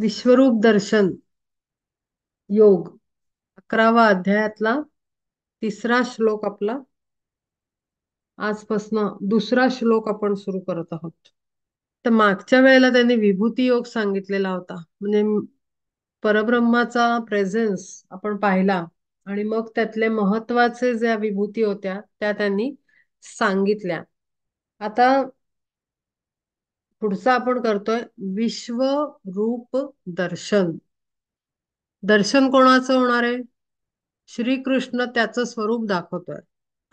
विश्वरूप दर्शन योग 11वा अध्यायातला तिसरा श्लोक आपला आजपासनं दुसरा श्लोक आपण सुरू करत आहोत. तर मागच्या वेळेला त्यांनी विभूती योग सांगितलेला होता. म्हणजे परब्रह्माचा प्रेझेन्स आपण पाहिला आणि मग त्यातले महत्वाचे ज्या विभूती होत्या त्या त्यांनी सांगितल्या. आता पुढचा आपण करतोय विश्वरूप दर्शन. दर्शन कोणाचं होणार आहे? श्रीकृष्ण त्याचं स्वरूप दाखवतोय.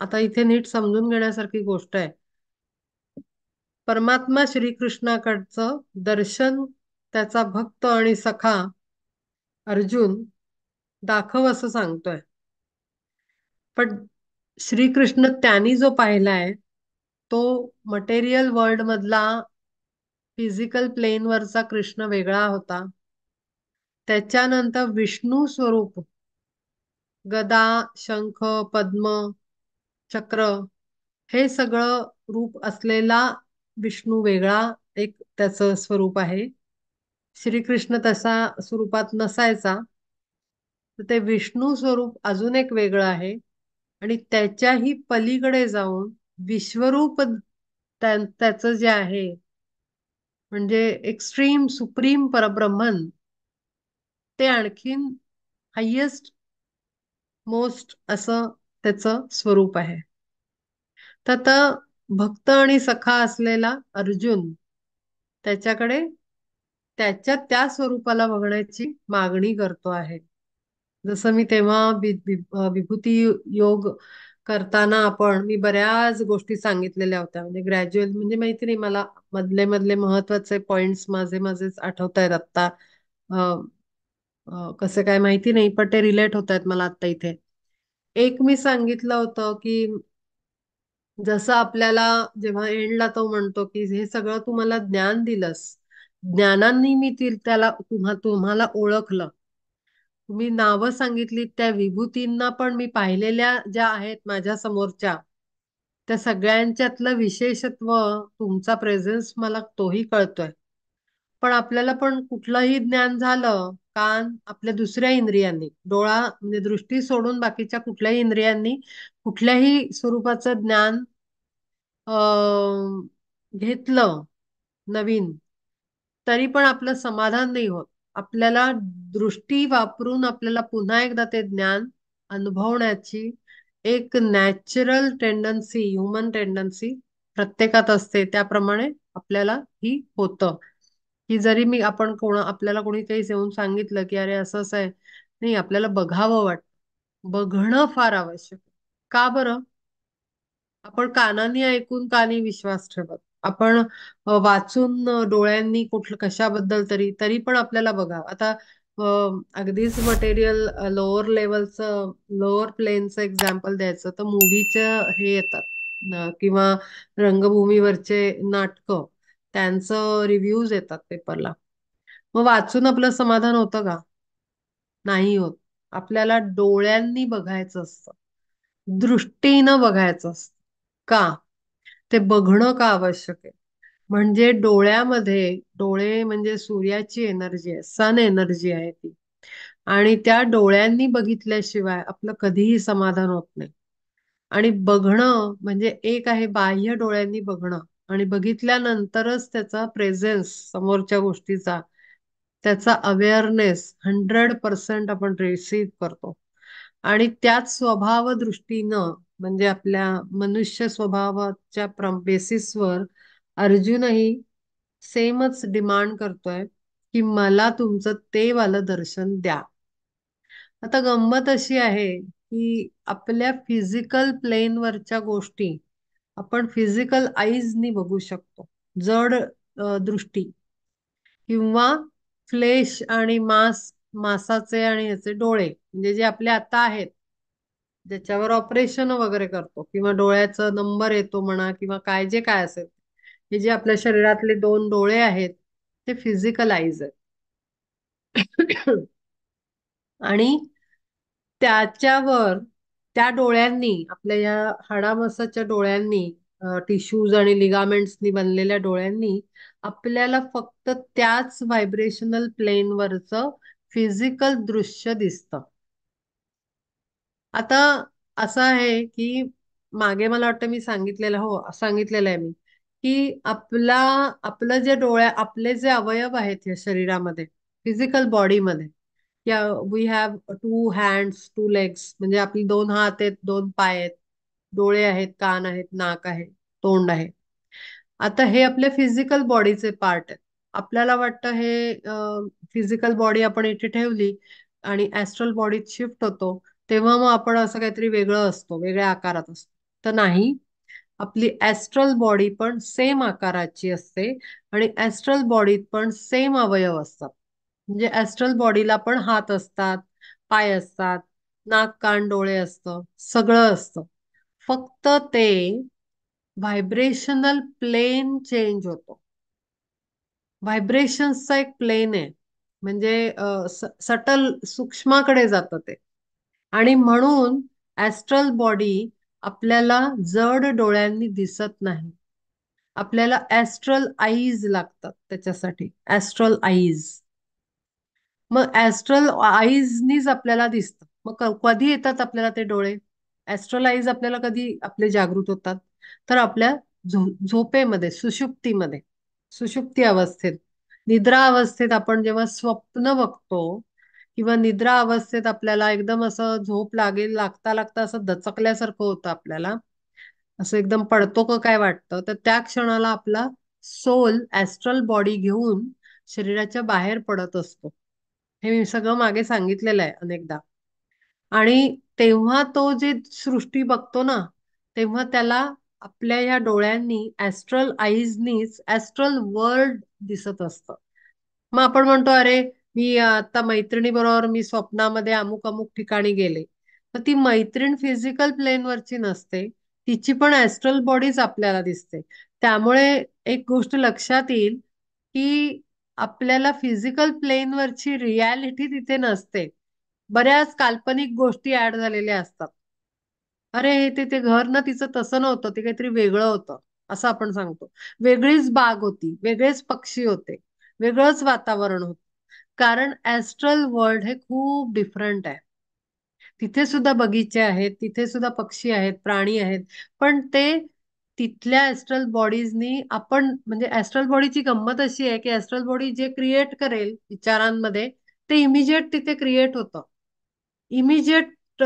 आता इथे नीट समजून घेण्यासारखी गोष्ट आहे. परमात्मा श्रीकृष्णाकडचं दर्शन त्याचा भक्त आणि सखा अर्जुन दाखव असं सांगतोय. पण श्रीकृष्ण त्यांनी जो पाहिलाय तो मटेरियल वर्ल्ड मधला फिजिकल प्लेनवरचा कृष्ण वेगळा होता. त्याच्यानंतर विष्णू स्वरूप गदा, शंख, पद्म, चक्र हे सगळं रूप असलेला विष्णू वेगळा एक त्याचं स्वरूप आहे. श्रीकृष्ण तसा स्वरूपात नसायचा. तर ते विष्णू स्वरूप अजून एक वेगळं आहे आणि त्याच्याही पलीकडे जाऊन विश्वरूप त्याचं जे आहे म्हणजे एक्स्ट्रीम सुप्रीम परब्रह्मन ते आणखीन हायेस्ट मोस्ट असं त्याचं स्वरूप आहे. तर आता भक्त आणि सखा असलेला अर्जुन त्याच्याकडे त्याच्या त्या स्वरूपाला बघण्याची मागणी करतो आहे. जसं मी तेव्हा विभूती योग करताना मी बऱ्याच गोष्टी सांगितलेल्या होत्या. म्हणजे ग्रॅज्युअल म्हणजे माहिती नाही मला मधले मधले महत्वाचे पॉइंट्स माझे माझेच आठवत आहेत आत्ता. कसं काय माहिती नाही पण ते रिलेट होत आहेत मला आता इथे. एक मी सांगितलं होतं की जसं आपल्याला जेव्हा एंडला तो म्हणतो की हे सगळं तू मला ज्ञान दिलंस, ज्ञानांनी मी त्याला तुम्हाला ओळखलं. तुम्ही नावं सांगितली त्या विभूतींना पण मी पाहिलेल्या ज्या आहेत माझ्या समोरच्या त्या सगळ्यांच्यातलं विशेषत्व तुमचा प्रेझेन्स मला तोही कळतोय. पण आपल्याला पण कुठलंही ज्ञान झालं कान आपल्या दुसऱ्या इंद्रियांनी डोळा म्हणजे दृष्टी सोडून बाकीच्या कुठल्याही इंद्रियांनी कुठल्याही स्वरूपाचं ज्ञान घेतलं नवीन तरी पण आपलं समाधान नाही होत. आपल्याला दृष्टी वापरून आपल्याला पुन्हा एकदा ते ज्ञान अनुभवण्याची एक नॅचरल टेंडन्सी ह्युमन टेंडन्सी प्रत्येकात असते. त्याप्रमाणे आपल्याला ही होतं की जरी आपल्याला कोणी काही येऊन सांगितलं की अरे असं असं आहे नाही आपल्याला बघावं वाटतं. बघणं फार आवश्यक आहे. का बरं? आपण कानांनी ऐकून कानी विश्वास ठेवत आपण वाचून डोळ्यांनी कुठलं कशाबद्दल तरी तरी पण आपल्याला बघा आता अगदीच मटेरियल लोअर लेवलचं लोअर प्लेनचं एक्झाम्पल द्यायचं तर मूवीचं हे येतात किंवा रंगभूमीवरचे नाटकं त्यांचं रिव्ह्यूज येतात पेपरला. मग वाचून आपलं समाधान होतं का? नाही होत. आपल्याला डोळ्यांनी बघायचं असतं, दृष्टीनं बघायचं असतं. का? ते बघणं का आवश्यक आहे? म्हणजे डोळे म्हणजे सूर्याची एनर्जी आहे, सन एनर्जी आहे ती. आणि त्या डोळ्यांनी बघितल्याशिवाय आपलं कधीही समाधान होत नाही. आणि बघणं म्हणजे एक आहे बाह्य डोळ्यांनी बघणं आणि बघितल्यानंतरच त्याचा प्रेझेन्स समोरच्या गोष्टीचा त्याचा अवेअरनेस 100% आपण रिसीव्ह करतो. आणि त्याच स्वभाव दृष्टीनं म्हणजे आपल्या मनुष्य स्वभावाच्या बेसिसवर अर्जुनही सेमच डिमांड करतोय की मला तुमचं ते वालं दर्शन द्या. आता गंमत अशी आहे की आपल्या फिजिकल प्लेनवरच्या गोष्टी आपण फिजिकल आईजनी बघू शकतो. जड दृष्टी किंवा फ्लेश आणि मांसाचे आणि ह्याचे डोळे म्हणजे जे आपले आता आहेत ज्याच्यावर ऑपरेशन वगैरे करतो किंवा डोळ्याचा नंबर येतो म्हणा किंवा काय जे काय असेल हे जे आपल्या शरीरातले दोन डोळे आहेत ते फिजिकल आईज आहेत. आणि त्याच्यावर त्या डोळ्यांनी आपल्या या हाडामासाच्या डोळ्यांनी टिश्यूज आणि लिगामेंट्सनी बनलेल्या डोळ्यांनी आपल्याला फक्त त्याच व्हायब्रेशनल प्लेनवरचं फिजिकल दृश्य दिसतं. आता असं आहे की मागे मला वाटतं मी सांगितलेलं, हो सांगितलेलं आहे मी, की आपलं जे आपले जे अवयव आहेत या शरीरामध्ये, फिजिकल बॉडीमध्ये, या we have two hands, two legs, म्हणजे आपली दोन हात आहेत, दोन पाय आहेत, डोळे आहेत, कान आहेत, नाक आहे, तोंड आहे. आता हे आपल्या फिजिकल बॉडीचे पार्ट आहेत. आपल्याला वाटतं हे फिजिकल बॉडी आपण इथे ठेवली आणि ऍस्ट्रल बॉडीत शिफ्ट होतो, तेव्हा मग आपण असं काहीतरी वेगळं असतो, वेगळ्या आकारात असतो. तर नाही, आपली ऍस्ट्रल बॉडी पण सेम आकाराची असते आणि ऍस्ट्रल बॉडीत पण सेम अवयव असतात. म्हणजे ऍस्ट्रल बॉडीला पण हात असतात, पाय असतात, नाक कान डोळे असतं, सगळं असतं. फक्त ते व्हायब्रेशनल प्लेन चेंज होतो. व्हायब्रेशन्सचा एक प्लेन आहे, म्हणजे सटल सूक्ष्माकडे जातं ते. आणि म्हणून ऍस्ट्रल बॉडी आपल्याला जड डोळ्यांनी दिसत नाही. आपल्याला ऍस्ट्रल आईज लागतात त्याच्यासाठी, ऍस्ट्रल आईज. मग ऍस्ट्रल आईजनीच आपल्याला दिसतं. मग कधी येतात आपल्याला ते डोळे? ऍस्ट्रल आईज आपल्याला कधी आपले जागृत होतात? तर आपल्या झोपेमध्ये, सुषुप्तीमध्ये, सुषुप्ती अवस्थेत, निद्रा अवस्थेत आपण जेव्हा स्वप्न बघतो किंवा निद्रा अवस्थेत आपल्याला एकदम असं झोप लागता लागता असं दचकल्यासारखं होतं आपल्याला, असं एकदम पडतो का काय वाटतं, तर त्या क्षणाला आपला सोल ऍस्ट्रल बॉडी घेऊन शरीराच्या बाहेर पडत असतो. हे मी सगळं मागे सांगितलेलं आहे अनेकदा. आणि तेव्हा तो जे सृष्टी बघतो ना, तेव्हा त्याला आपल्या या डोळ्यांनी, ऍस्ट्रल आईजनीच ऍस्ट्रल वर्ल्ड दिसत असतं. मग आपण म्हणतो, अरे मी आता मैत्रिणी बरोबर मी स्वप्नामध्ये अमुक अमुक ठिकाणी गेले. तर ती मैत्रीण फिजिकल प्लेनवरची नसते, तिची पण ऍस्ट्रल बॉडीज आपल्याला दिसते. त्यामुळे एक गोष्ट लक्षात येईल की आपल्याला फिजिकल प्लेनवरची रियालिटी तिथे नसते. बऱ्याच काल्पनिक गोष्टी ऍड झालेल्या असतात. अरे ते घर ना तिचं तसं नव्हतं, ते काहीतरी वेगळं होतं, असं आपण सांगतो. वेगळीच बाग होती, वेगळेच पक्षी होते, वेगळंच वातावरण होतं. कारण ऍस्ट्रल वर्ल्ड हे खूप डिफरंट आहे. तिथे सुद्धा बगीचे आहेत, तिथे सुद्धा पक्षी आहेत, प्राणी आहेत. पण ते तिथल्या ऍस्ट्रल बॉडीजनी आपण, म्हणजे ऍस्ट्रल बॉडीची गंमत अशी आहे की ऍस्ट्रल बॉडी जे क्रिएट करेल विचारांमध्ये, ते इमिजिएट तिथे क्रिएट होतं, इमिजिएट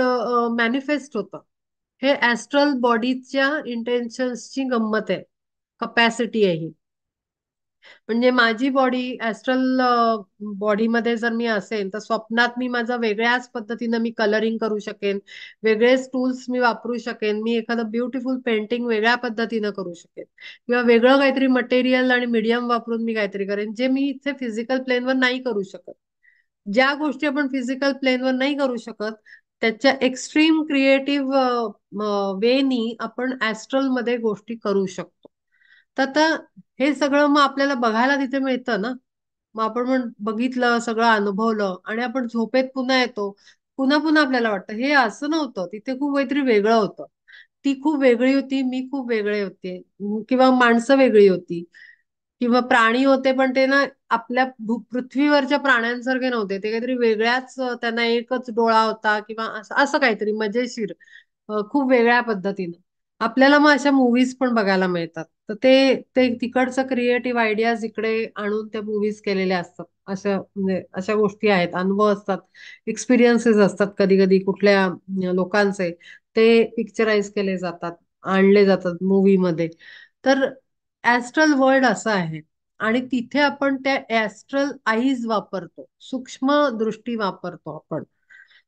मॅनिफेस्ट होतं. हे ऍस्ट्रल बॉडीच्या इंटेन्शन्सची गंमत आहे, कपॅसिटी आहे ही. म्हणजे माझी बॉडी ऍस्ट्रल बॉडीमध्ये जर मी असेल, तर स्वप्नात मी माझं वेगळ्याच पद्धतीनं मी कलरिंग करू शकेन, वेगळेच टूल्स मी वापरू शकेन, मी एखादं ब्युटिफुल पेंटिंग वेगळ्या पद्धतीनं करू शकेन, किंवा वेगळं काहीतरी मटेरियल आणि मीडियम वापरून मी काहीतरी करेन, जे मी इथे फिजिकल प्लेनवर नाही करू शकत. ज्या गोष्टी आपण फिजिकल प्लेनवर नाही करू शकत, त्याच्या एक्स्ट्रीम क्रिएटिव्ह वेनी आपण ऍस्ट्रल मध्ये गोष्टी करू शकतो. तर आता हे सगळं मग आपल्याला बघायला तिथे मिळतं ना. मग आपण बघितलं, सगळं अनुभवलं आणि आपण झोपेत पुन्हा येतो. पुन्हा पुन्हा आपल्याला वाटतं हे असं नव्हतं, तिथे खूप काहीतरी वेगळं होतं. ती खूप वेगळी होती, मी खूप वेगळे होते, किंवा माणसं वेगळी होती, किंवा प्राणी होते, पण ते ना आपल्या पृथ्वीवरच्या प्राण्यांसारखे नव्हते. ते काहीतरी वेगळ्याच, त्यांना एकच डोळा होता किंवा असं असं काहीतरी मजेशीर, खूप वेगळ्या पद्धतीनं. आपल्याला मग अशा मूवीज पण बघायला मिळतात. तर ते ते तिकडचं क्रिएटिव्ह आयडियाज इकडे आणून त्या मूवीज केलेल्या असतात. अशा म्हणजे अशा गोष्टी आहेत, अनुभव असतात, एक्सपिरियन्सेस असतात कधी कधी कुठल्या लोकांचे, ते पिक्चराइज केले जातात, आणले जातात मूवीमध्ये. तर ऍस्ट्रल वर्ल्ड असं आहे. आणि तिथे आपण त्या ऍस्ट्रल आईज वापरतो, सूक्ष्म दृष्टी वापरतो आपण.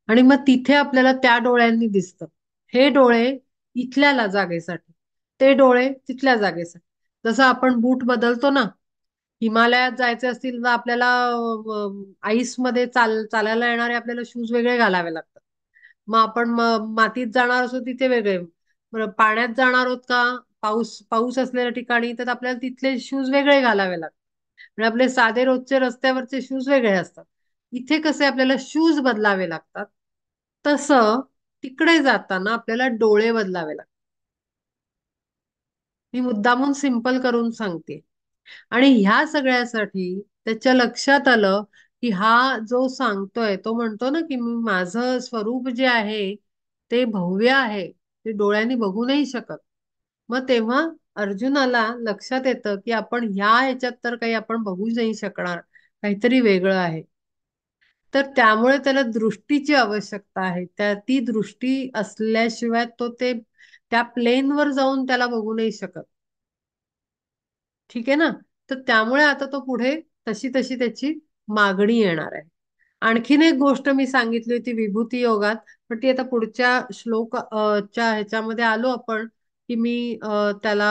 आणि मग तिथे आपल्याला त्या डोळ्यांनी दिसतं. हे डोळे इथल्या जागेसाठी, ते डोळे तिथल्या जागेसाठी. जसं आपण बूट बदलतो ना, हिमालयात जायचे असतील तर आपल्याला आईस मध्ये चालायला येणारे आपल्याला शूज वेगळे घालावे लागतात. मग आपण मातीत जाणार असो तिथे वेगळे, बरं पाण्यात जाणार आहोत का, पाऊस पाऊस असलेल्या ठिकाणी, तर आपल्याला तिथले शूज वेगळे घालावे लागतात. म्हणजे आपले साधे रोजचे रस्त्यावरचे शूज वेगळे असतात. इथे कसे आपल्याला शूज बदलावे लागतात, तसं तिकडे जाताना आपल्याला डोळे बदलावे लागतात. मी मुद्दामून सिंपल करून सांगते. आणि ह्या सगळ्यासाठी त्याच्या लक्षात आलं की हा जो सांगतोय तो म्हणतो ना की माझं स्वरूप जे आहे ते भव्य आहे, ते डोळ्यांनी बघू नाही शकत. मग तेव्हा अर्जुनाला लक्षात येतं की आपण ह्याच्यात तर काही आपण बघू नाही शकणार, काहीतरी वेगळं आहे. तर त्यामुळे त्याला दृष्टीची आवश्यकता आहे. ती दृष्टी असल्याशिवाय तो त्या प्लेनवर जाऊन त्याला बघू नाही शकत. ठीक आहे ना. तर त्यामुळे आता तो पुढे तशी तशी त्याची मागणी येणार आहे. आणखीन एक गोष्ट मी सांगितली होती विभूती योगात, पण ती आता पुढच्या श्लोक च्या ह्याच्यामध्ये आलो आपण की मी त्याला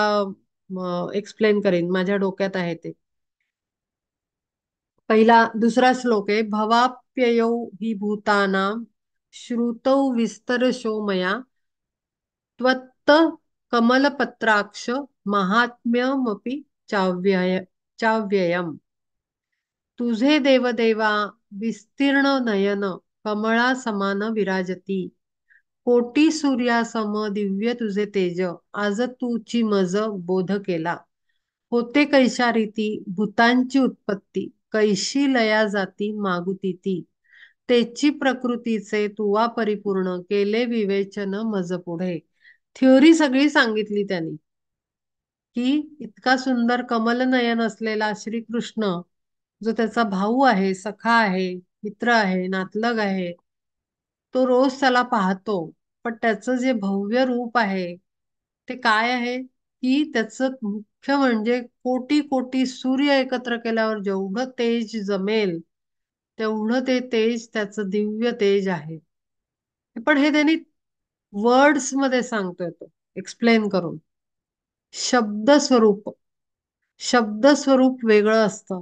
एक्सप्लेन करेन, माझ्या डोक्यात आहे ते. दुसरा श्लोक आहे, भवाप्ययौ हि भूतानां श्रुतौ विस्तरशो मया त्वत्त कमलपत्राक्ष महात्म्यमपि चाव्ययम्. तुझे देवदेवा विस्तीर्ण नयन कमळा समान विराजती. कोटी सूर्यासम दिव्य तुझे तेज, आज तूची मज बोध केला. होते कैशा रीती भूतांची उत्पत्ती, कैशी लया जाती मागुती ती. तेची प्रकृतीचे तुवा परिपूर्ण, केले विवेचन मज पुढे. थ्योरी सगळी सांगितली त्यांनी की इतका सुंदर कमलनयन असलेला श्रीकृष्ण, जो त्याचा भाऊ आहे, सखा आहे, मित्र आहे, नातलग आहे, तो रोज त्याला पाहतो. पण त्याचं जे भव्य रूप आहे ते काय आहे की त्याचं मुख्य म्हणजे कोटी कोटी सूर्य एकत्र केल्यावर जेवढं तेज जमेल तेवढं ते तेज त्याचं दिव्य तेज आहे. पण हे त्यांनी वर्ड्स मध्ये सांगतोय तो, एक्सप्लेन करून. शब्द स्वरूप शब्द स्वरूप वेगळं असतं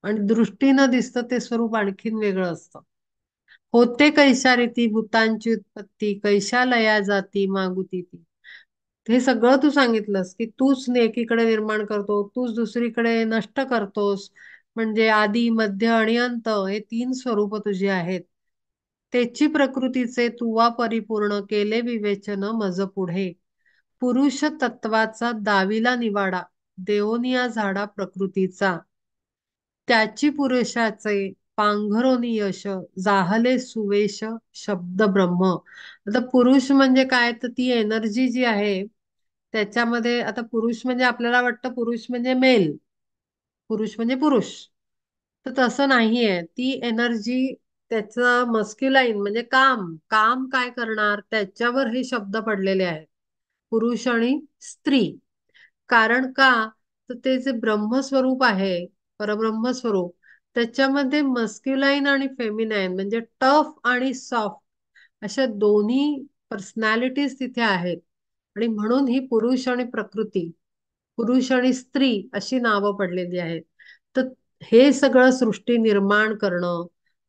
आणि दृष्टीनं दिसतं ते स्वरूप आणखीन वेगळं असतं. होते कैशा रीती भूतांची उत्पत्ती, कैशा लया जाती मागुती ती. हे सगळं तू सांगितलंस की तूच एकीकडे निर्माण करतो, तूच दुसरीकडे नष्ट करतोस. म्हणजे आदी मध्य आणि अंत हे तीन स्वरूप तुझी आहेत. त्याची प्रकृतीचे तुवा परिपूर्ण, केले विवेचन मज पुढे. पुरुष तत्वाचा दाविला निवाडा, देवोनिया झाडा प्रकृतीचा. त्याची पुरुषाचे पांघरोनी यश, जाहले सुवेश शब्द ब्रह्म. आता पुरुष म्हणजे काय, तर ती एनर्जी जी आहे त्याच्यामध्ये, आता पुरुष म्हणजे आपल्याला वाटतं पुरुष म्हणजे मेल, पुरुष म्हणजे पुरुष. तर तसं नाहीये. ती एनर्जी त्याचं मस्क्युलाइन म्हणजे काम काम काय करणार त्याच्यावर हे शब्द पडलेले आहेत, पुरुष आणि स्त्री. कारण का, तर ते जे ब्रह्मस्वरूप आहे, परब्रह्म स्वरूप, त्याच्यामध्ये मस्क्युलाइन आणि फेमिनाईन म्हणजे टफ आणि सॉफ्ट अशा दोन्ही पर्सनॅलिटीज तिथे आहेत. आणि म्हणून ही पुरुष आणि प्रकृती, पुरुष आणि स्त्री अशी नावं पडलेली आहेत. तर हे सगळं सृष्टी निर्माण करणं,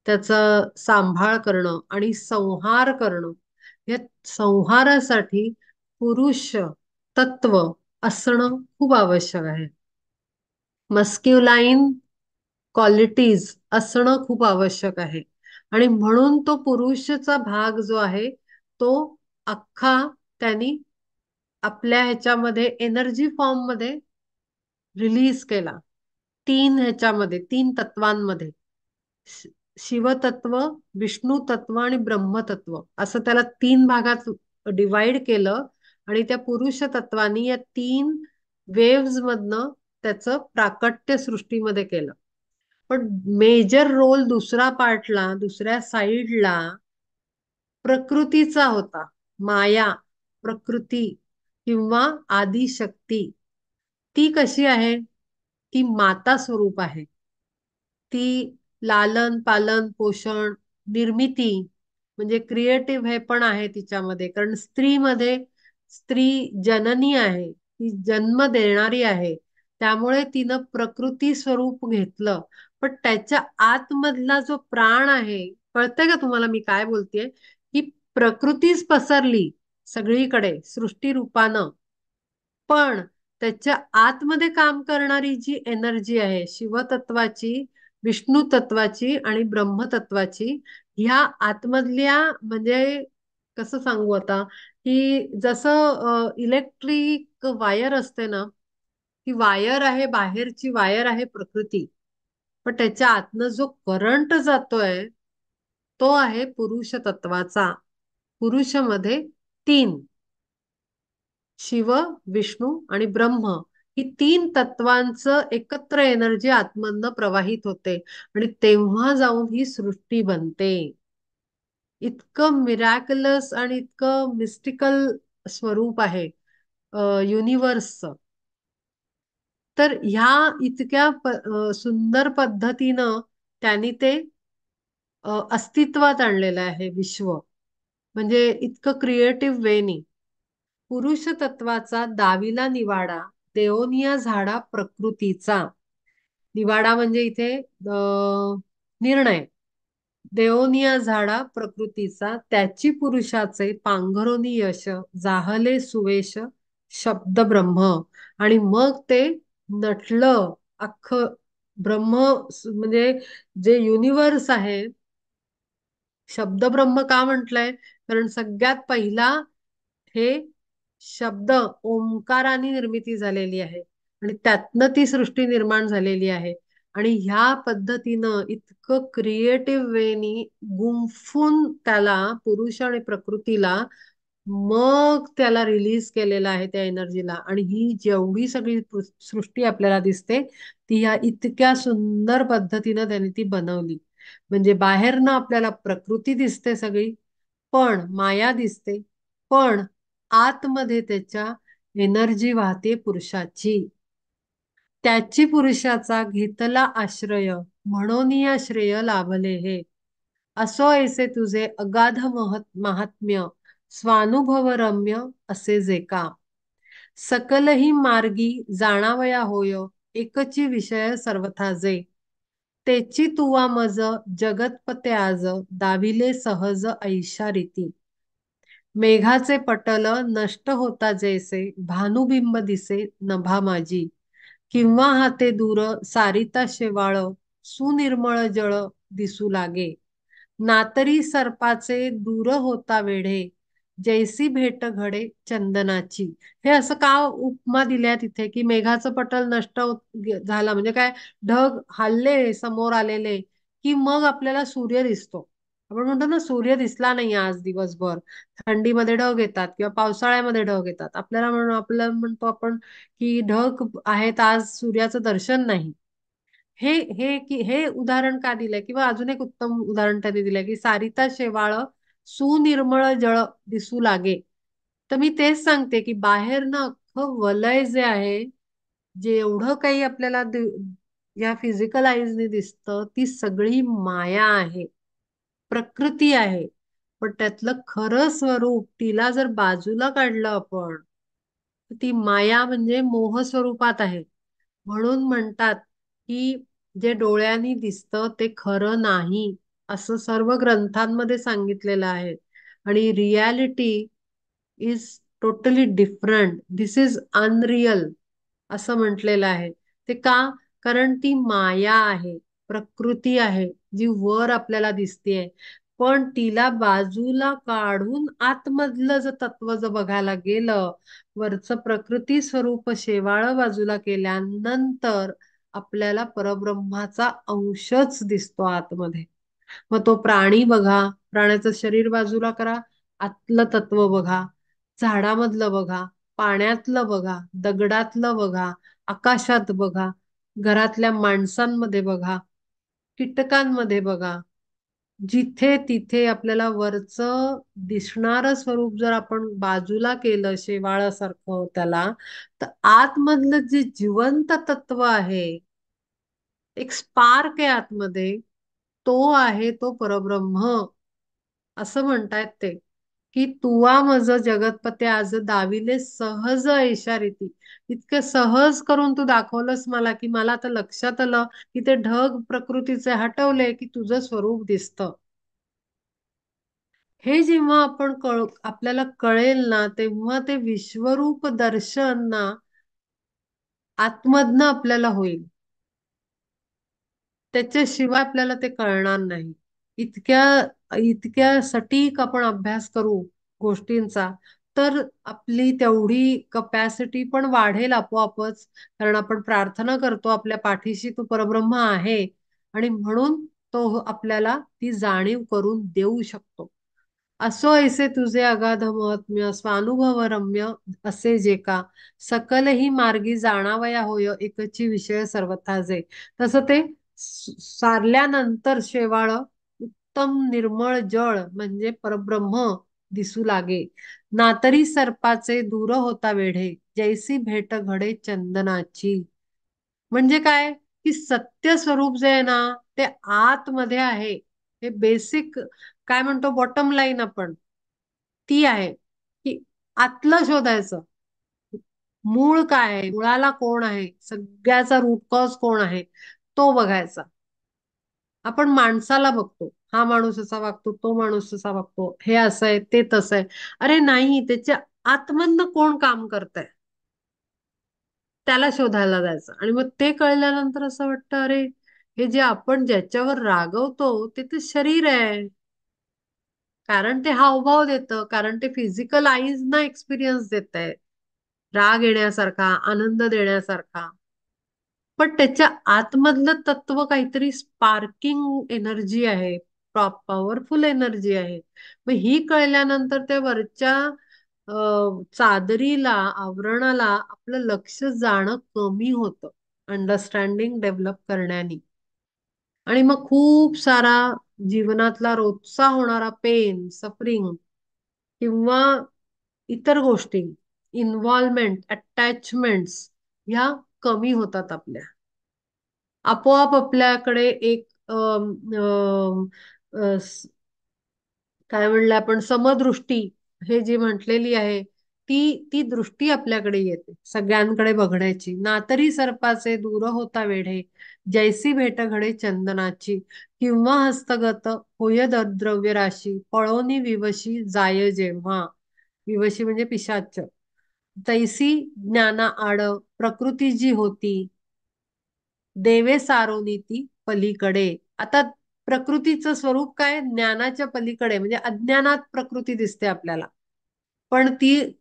त्याचा सांभाळ करणं आणि संहार करणं, या संहारासाठी पुरुष तत्व असणं खूप आवश्यक आहे. मस्क्युलाइन क्वालिटीज असणं खूप आवश्यक आहे. आणि म्हणून तो पुरुषचा भाग जो आहे तो अख्खा त्यांनी आपल्या ह्याच्यामध्ये एनर्जी फॉर्म मध्ये रिलीज केला. तीन तत्वांमध्ये, शिवतत्व, विष्णू तत्व आणि ब्रह्मतत्व असं त्याला तीन भागात डिवाइड केलं. आणि त्या पुरुष तत्वानी या तीन वेव्स मधनं त्याचं प्राकट्य सृष्टीमध्ये केलं. पण मेजर रोल दुसऱ्या साईडला प्रकृतीचा होता. माया, प्रकृती किंवा आदिशक्ती. ती कशी आहे, ती माता स्वरूप आहे. ती लालन पालन पोषण निर्मिती म्हणजे क्रिएटिव्ह हे पण आहे तिच्यामध्ये. कारण स्त्री जननी आहे, ती जन्म देणारी आहे. त्यामुळे तिनं प्रकृती स्वरूप घेतलं. पण त्याच्या आतमधला जो प्राण आहे, कळतंय का तुम्हाला मी काय बोलतेय, की प्रकृतीच पसरली सगळीकडे सृष्टी रूपानं. पण त्याच्या आतमध्ये काम करणारी जी एनर्जी आहे शिवतत्वाची, विष्णू तत्वाची आणि ब्रह्मतत्वाची, ह्या आतमधल्या म्हणजे कसं सांगू आता, की जसं इलेक्ट्रिक वायर असते ना, ती वायर आहे, बाहेरची वायर आहे प्रकृती. पण त्याच्या आतनं जो करंट जातोय तो आहे पुरुष तत्वाचा. पुरुषमध्ये तीन, शिव, विष्णू आणि ब्रह्म, ही तीन तत्वांचं एकत्र एनर्जी आतमधनं प्रवाहित होते आणि तेव्हा जाऊन ही सृष्टी बनते. इतकं मिरॅकलस आणि इतकं मिस्टिकल स्वरूप आहे युनिवर्सचं. तर ह्या इतक्या सुंदर पद्धतीनं त्यांनी ते अस्तित्वात आणलेलं आहे विश्व. म्हणजे इतकं क्रिएटिव्ह वेनी. पुरुष तत्वाचा दाविला निवाडा, देवनिया झाडा प्रकृतीचा. निवाडा म्हणजे इथे निर्णय. देवनिया झाडा प्रकृतीचा, त्याची पुरुषाचे पांघरोनी यश, जाहले सुवेश शब्द ब्रह्म. आणि मग ते नटलं अख्खं ब्रह्म, म्हणजे जे युनिवर्स आहे. शब्द ब्रह्म का म्हटलंय? कारण सगळ्यात पहिला हे शब्द ओंकाराने निर्मिती झालेली आहे आणि त्यातनं ती सृष्टी निर्माण झालेली आहे. आणि ह्या पद्धतीनं इतकं क्रिएटिव्ह वेनी गुंफून त्याला, पुरुष आणि प्रकृतीला, मग त्याला रिलीज केलेलं आहे त्या एनर्जीला. आणि ही जेवढी सगळी सृष्टी आपल्याला दिसते ती ह्या इतक्या सुंदर पद्धतीनं त्यांनी ती बनवली. म्हणजे बाहेरनं आपल्याला प्रकृती दिसते सगळी, पण माया दिसते, पण आतमध्ये त्याच्या एनर्जी वाहते पुरुषाची. त्याची पुरुषाचा घेतला आश्रय, म्हणून या श्रेय लाभले हे. असो ऐसे तुझे अगाध महात्म्य, स्वानुभव रम्य असे जे का. सकलही मार्गी जाणावया होय, एकची विषय सर्वथा जे. तेची तुवा मज जगतपते आज, दाविले सहज ऐशा रीती. मेघाचे पटल नष्ट होता जैसे, भानुबिंब दिसे नभा माझी. किंवा हाते दूर सारिता शेवाळ, सुनिर्मळ जळ दिसू लागे. नातरी सर्पाचे दूर होता वेढे, जैसी भेट घडे चंदनाची. हे असं का उपमा दिल्या तिथे, की मेघाचं पटल नष्ट झाला म्हणजे काय, ढग हल्ले समोर आलेले की मग आपल्याला सूर्य दिसतो. आपण म्हणतो ना, सूर्य दिसला नाही आज दिवसभर. थंडीमध्ये ढग येतात किंवा पावसाळ्यामध्ये ढग येतात. आपल्याला म्हणतो आपण की ढग आहेत, आज सूर्याचं दर्शन नाही. हे हे उदाहरण का दिलंय, किंवा अजून एक उत्तम उदाहरण त्यांनी दिलंय की सारिता शेवाळ, सुनिर्मळ जळ दिसू लागे. तर मी तेच सांगते की बाहेर ना अख्खं वलय जे आहे, जे एवढं काही आपल्याला या फिजिकल आईजने दिसतं, ती सगळी माया आहे, प्रकृती आहे. पण त्यातलं खरं स्वरूप, तिला जर बाजूला काढलं आपण, तर ती माया म्हणजे मोह स्वरूपात आहे. म्हणून म्हणतात की जे डोळ्यांनी दिसतं ते खरं नाही, असं सर्व ग्रंथांमध्ये सांगितलेलं आहे. आणि reality is totally different, this is unreal असं म्हटलेलं आहे. ते का? कारण ती माया आहे, प्रकृती आहे, जी वर आपल्याला दिसतेय. पण तिला बाजूला काढून आतमधलं जर तत्व जर बघायला गेलं, वरचं प्रकृती स्वरूप शेवाळ बाजूला केल्यानंतर आपल्याला परब्रह्माचा अंशच दिसतो आतमध्ये. मग तो प्राणी बघा, प्राण्याचं शरीर बाजूला करा, आतलं तत्व बघा. झाडामधलं बघा, पाण्यातलं बघा, दगडातलं बघा, आकाशात बघा, घरातल्या माणसांमध्ये बघा, कीटकांमध्ये बघा. जिथे तिथे आपल्याला वरचं दिसणारं स्वरूप जर आपण बाजूला केलं शेवाळासारखं त्याला, तर आतमधलं जे जिवंत तत्व आहे, एक स्पार्क आहे आतमध्ये, तो आहे तो परब्रह्म. असं म्हणतायत ते की तुवा मज जगतपते आज, दाविले सहज ऐशा रीती. इतकं सहज करून तू दाखवलंस मला की मला आता लक्षात आलं की ते ढग प्रकृतीचे हटवले की तुझं स्वरूप दिसतं. हे जेव्हा आपल्याला कळेल ना, तेव्हा ते विश्वरूप दर्शन ना आतमधनं आपल्याला होईल. त्याच्याशिवाय आपल्याला ते कळणार नाही. इतक्या इतक्या सटीक आपण अभ्यास करू गोष्टींचा, तर आपली तेवढी कपॅसिटी पण वाढेल आपोआपच. कारण आपण प्रार्थना करतो, आपल्या पाठीशी तो परब्रह्म आहे आणि म्हणून तो आपल्याला ती जाणीव करून देऊ शकतो. असो ऐसे तुझे अगाध महात्म्य स्वानुभव रम्य असे जे का सकलही मार्गी जाणावया होय एकची विषय सर्वथा जे. तसं ते सारल्यानंतर शेवाळ उत्तम निर्मळ जळ म्हणजे परब्रह्म दिसू लागे. नातरी सर्पाचे दूर होता वेढे जैसी भेट घडे चंदनाची. म्हणजे काय की सत्य स्वरूप जे आहे ना ते आतमध्ये आहे. हे बेसिक काय म्हणतो बॉटम लाईन आपण ती आहे की आतलं शोधायचं. मूळ काय आहे, मुळाला कोण आहे, सगळ्याचा रूट कॉज कोण आहे तो बघायचा. आपण माणसाला बघतो, हा माणूस असा वागतो, तो माणूस असा वागतो, हे असं आहे ते तसं आहे. अरे नाही, त्याच्या आतमधनं कोण काम करतंय त्याला शोधायला जायचं. आणि मग ते कळल्यानंतर असं वाटतं अरे हे जे आपण ज्याच्यावर रागवतो ते तर शरीर आहे. कारण ते हावभाव देतं, कारण ते फिजिकल आईज ना एक्सपिरियन्स देत आहे, राग येण्यासारखा, आनंद देण्यासारखा. पण त्याच्या आतमधलं तत्व काहीतरी स्पार्किंग एनर्जी आहे, पॉवरफुल एनर्जी आहे. मग ही कळल्यानंतर त्या वरच्या चादरीला, आवरणाला आपलं लक्ष जाणं कमी होतं अंडरस्टँडिंग डेव्हलप करण्यानी. आणि मग खूप सारा जीवनातला रोजचा होणारा पेन, सफरिंग किंवा इतर गोष्टी, इन्व्हॉल्वमेंट, अटॅचमेंट्स ह्या कमी होतात आपल्या. आपोआप आपल्याकडे एक अम, अम, अ, स- काय म्हणलं आपण समदृष्टी हे जी म्हटलेली आहे ती ती दृष्टी आपल्याकडे येते सगळ्यांकडे बघण्याची. नातरी सर्पाचे दूर होता वेढे जैसी भेट घडे चंदनाची. किंवा हस्तगत होय द्रव्य राशी पळोनी विवशी जाय जेव्हा. विवशी म्हणजे पिशाच. तैसी ज्ञाना आड प्रकृती जी होती देवे सारोनीती पलीकडे. आता प्रकृतीचं स्वरूप काय, ज्ञानाच्या पलीकडे म्हणजे अज्ञानात प्रकृती दिसते आपल्याला. पण ती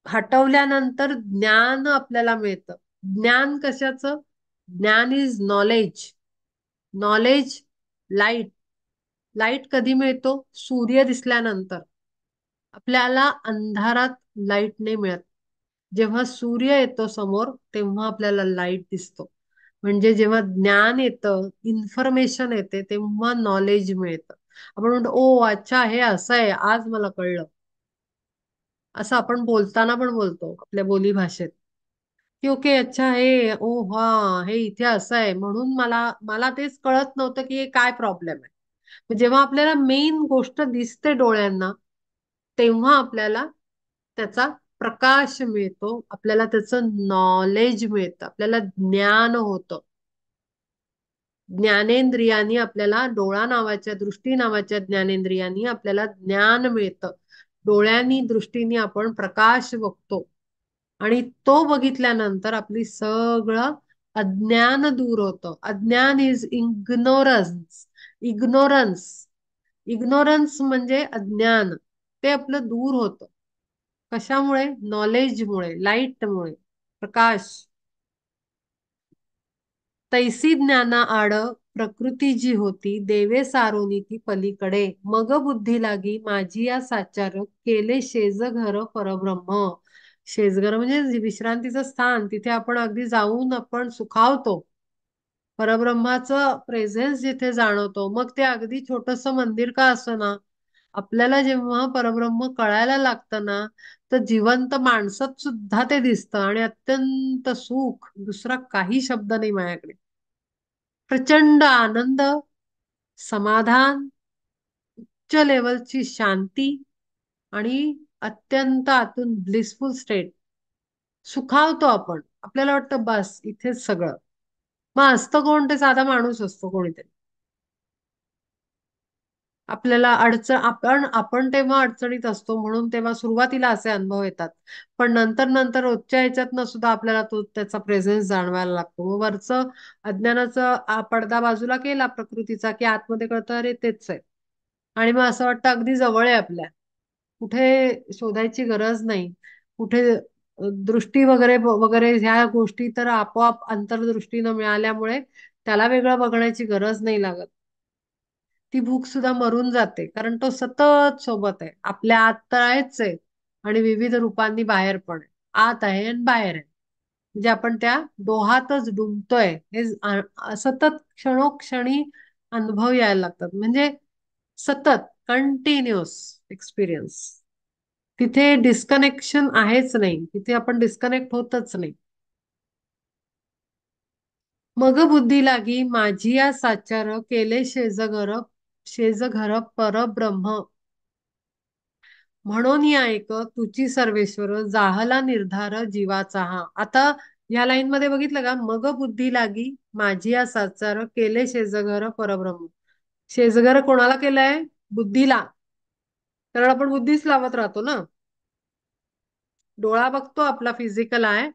हटवल्यानंतर ज्ञान आपल्याला मिळतं. ज्ञान कशाचं? ज्ञान is knowledge. Knowledge, light. Light कधी मिळतो? सूर्य दिसल्यानंतर. आपल्याला अंधारात लाईट नाही मिळत. जेव्हा सूर्य येतो समोर तेव्हा आपल्याला लाईट दिसतो. म्हणजे जेव्हा ज्ञान येतं, इन्फॉर्मेशन येते तेव्हा नॉलेज मिळतं. आपण म्हणतो ओ अच्छा हे असं आहे, आज मला कळलं. असं आपण बोलताना पण बोलतो आपल्या बोली भाषेत की ओके अच्छा हे ओ हा हे इथे असं आहे म्हणून मला मला तेच कळत नव्हतं की हे काय प्रॉब्लेम आहे. मग जेव्हा आपल्याला मेन गोष्ट दिसते डोळ्यांना तेव्हा आपल्याला त्याचा प्रकाश मिळतो, आपल्याला त्याचं नॉलेज मिळतं, आपल्याला ज्ञान होतं. ज्ञानेंद्रियांनी आपल्याला डोळा नावाच्या दृष्टी नावाच्या ज्ञानेंद्रियांनी आपल्याला ज्ञान मिळतं. डोळ्यांनी दृष्टीने आपण प्रकाश बघतो आणि तो बघितल्यानंतर आपली सगळं अज्ञान दूर होतं. अज्ञान इज इग्नोरन्स. इग्नोरन्स इग्नोरन्स म्हणजे अज्ञान. ते आपलं दूर होतं. कशामुळे? नॉलेजमुळे, लाईटमुळे, प्रकाश. तैसी ज्ञाना आड प्रकृती जी होती देवे सारोनी ती पलीकडे. मग बुद्धी लागी माझी या साचार केले शेज घर परब्रह्म. शेजघर म्हणजे विश्रांतीचं स्थान, तिथे आपण अगदी जाऊन आपण सुखावतो. परब्रह्माचं प्रेझेन्स जिथे जाणवतो, मग ते अगदी छोटस मंदिर का असना, आपल्याला जेव्हा परब्रह्म कळायला लागतं ना तर जिवंत माणसात सुद्धा ते दिसतं आणि अत्यंत सुख, दुसरा काही शब्द नाही माझ्याकडे. प्रचंड आनंद, समाधान, उच्च लेवलची शांती आणि अत्यंत आतून ब्लिसफुल स्टेट. सुखावतो आपण, आपल्याला वाटतं बस इथेच सगळं. मग असतं कोण? ते साधा माणूस असतो कोणीतरी. आपल्याला अडचण आपण आपण तेव्हा अडचणीत असतो म्हणून तेव्हा सुरुवातीला असे अनुभव येतात. पण नंतर नंतर रोजच्या ह्याच्यातनं सुद्धा आपल्याला तो त्याचा प्रेझेन्स जाणवायला लागतो. मग वरचं अज्ञानाचा पडदा बाजूला केला प्रकृतीचा की आतमध्ये कळतं अरे तेच आहे. आणि मग असं वाटतं अगदी जवळ आहे आपल्या. कुठे शोधायची गरज नाही. कुठे दृष्टी वगैरे वगैरे ह्या गोष्टी तर आपोआप अंतर्दृष्टीनं मिळाल्यामुळे त्याला वेगळं बघण्याची गरज नाही लागत. ती भूक सुद्धा मरून जाते, कारण तो सतत सोबत आहे, आपल्या आत तर आहेच आहे आणि विविध रूपांनी बाहेर पण आहे. आत आहे आणि बाहेर आहे. म्हणजे आपण त्या डोहातच डुंबतोय हे सतत क्षणोक्षणी अनुभव यायला लागतात. म्हणजे सतत कंटिन्युअस एक्सपिरियन्स. तिथे डिस्कनेक्शन आहेच नाही, तिथे आपण डिस्कनेक्ट होतच नाही. मग बुद्धी लागी माझी या साचार केले शेज घर परब्रह्म. म्हणून या ऐक तुची सर्वेश्वर जाहला निर्धार जीवाचा हा. आता या लाईन मध्ये बघितलं का, मग बुद्धी लागी माझी या साचार केले शेजघर परब्रह्म. शेजघर कोणाला केलंय? बुद्धीला. कारण आपण बुद्धीच लावत राहतो ना. डोळा बघतो आपला फिजिकल आहे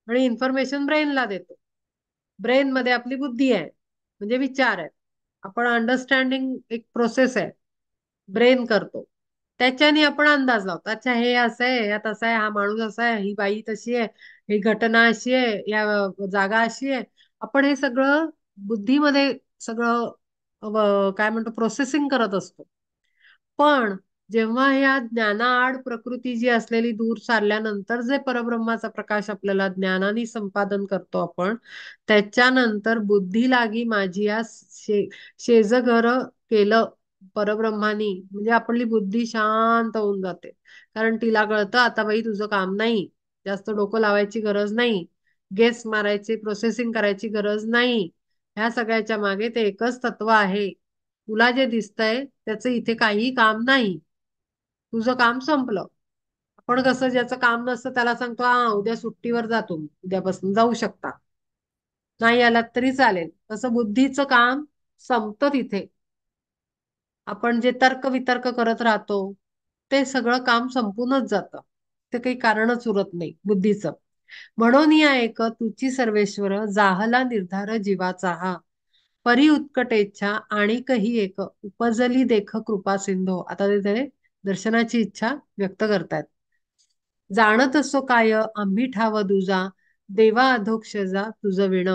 आणि इन्फॉर्मेशन ब्रेनला देतो. ब्रेन मध्ये आपली बुद्धी आहे, म्हणजे विचार आहे. आपण अंडरस्टँडिंग एक प्रोसेस आहे, ब्रेन करतो. त्याच्याने आपण अंदाज लावतो, अच्छा हे असं आहे, या तसं आहे, हा माणूस असा आहे, ही बाई तशी आहे, ही घटना अशी आहे, या जागा अशी आहे. आपण हे सगळं बुद्धीमध्ये सगळं काय म्हणतो प्रोसेसिंग करत असतो. पण जेव्हा ह्या ज्ञानाआड प्रकृती जी असलेली दूर सारल्यानंतर जे परब्रह्माचा प्रकाश आपल्याला ज्ञानाने संपादन करतो आपण, त्याच्यानंतर बुद्धी लागी माझी या शेजघर केलं परब्रह्मानी, म्हणजे आपली बुद्धी शांत होऊन जाते. कारण तिला कळतं आता बाई तुझं काम नाही, जास्त डोकं लावायची गरज नाही, गेस मारायची प्रोसेसिंग करायची गरज नाही. ह्या सगळ्याच्या मागे ते एकच तत्व आहे. तुला जे दिसतंय त्याचं इथे काही काम नाही, तुझं काम संपलं. आपण कसं ज्याचं काम नसतं त्याला सांगतो हा उद्या सुट्टीवर जातो, उद्यापासून जाऊ शकता, नाही आलात तरी चालेल. तसं बुद्धीचं काम संपतं तिथे. आपण जे तर्क वितर्क करत राहतो ते सगळं काम संपूनच जातं. ते काही कारणच उरत नाही बुद्धीचं. म्हणून या एक तुची सर्वेश्वर जाहला निर्धार जीवाचा हा. परी उत्कटेच्छा आणि काही एक उपजली देख कृपा सिंधो. आता ते दर्शनाची इच्छा व्यक्त करतायत. जाणत असो काय आम्ही ठाव दुजा देवा अधोक्षजा तुझ विण.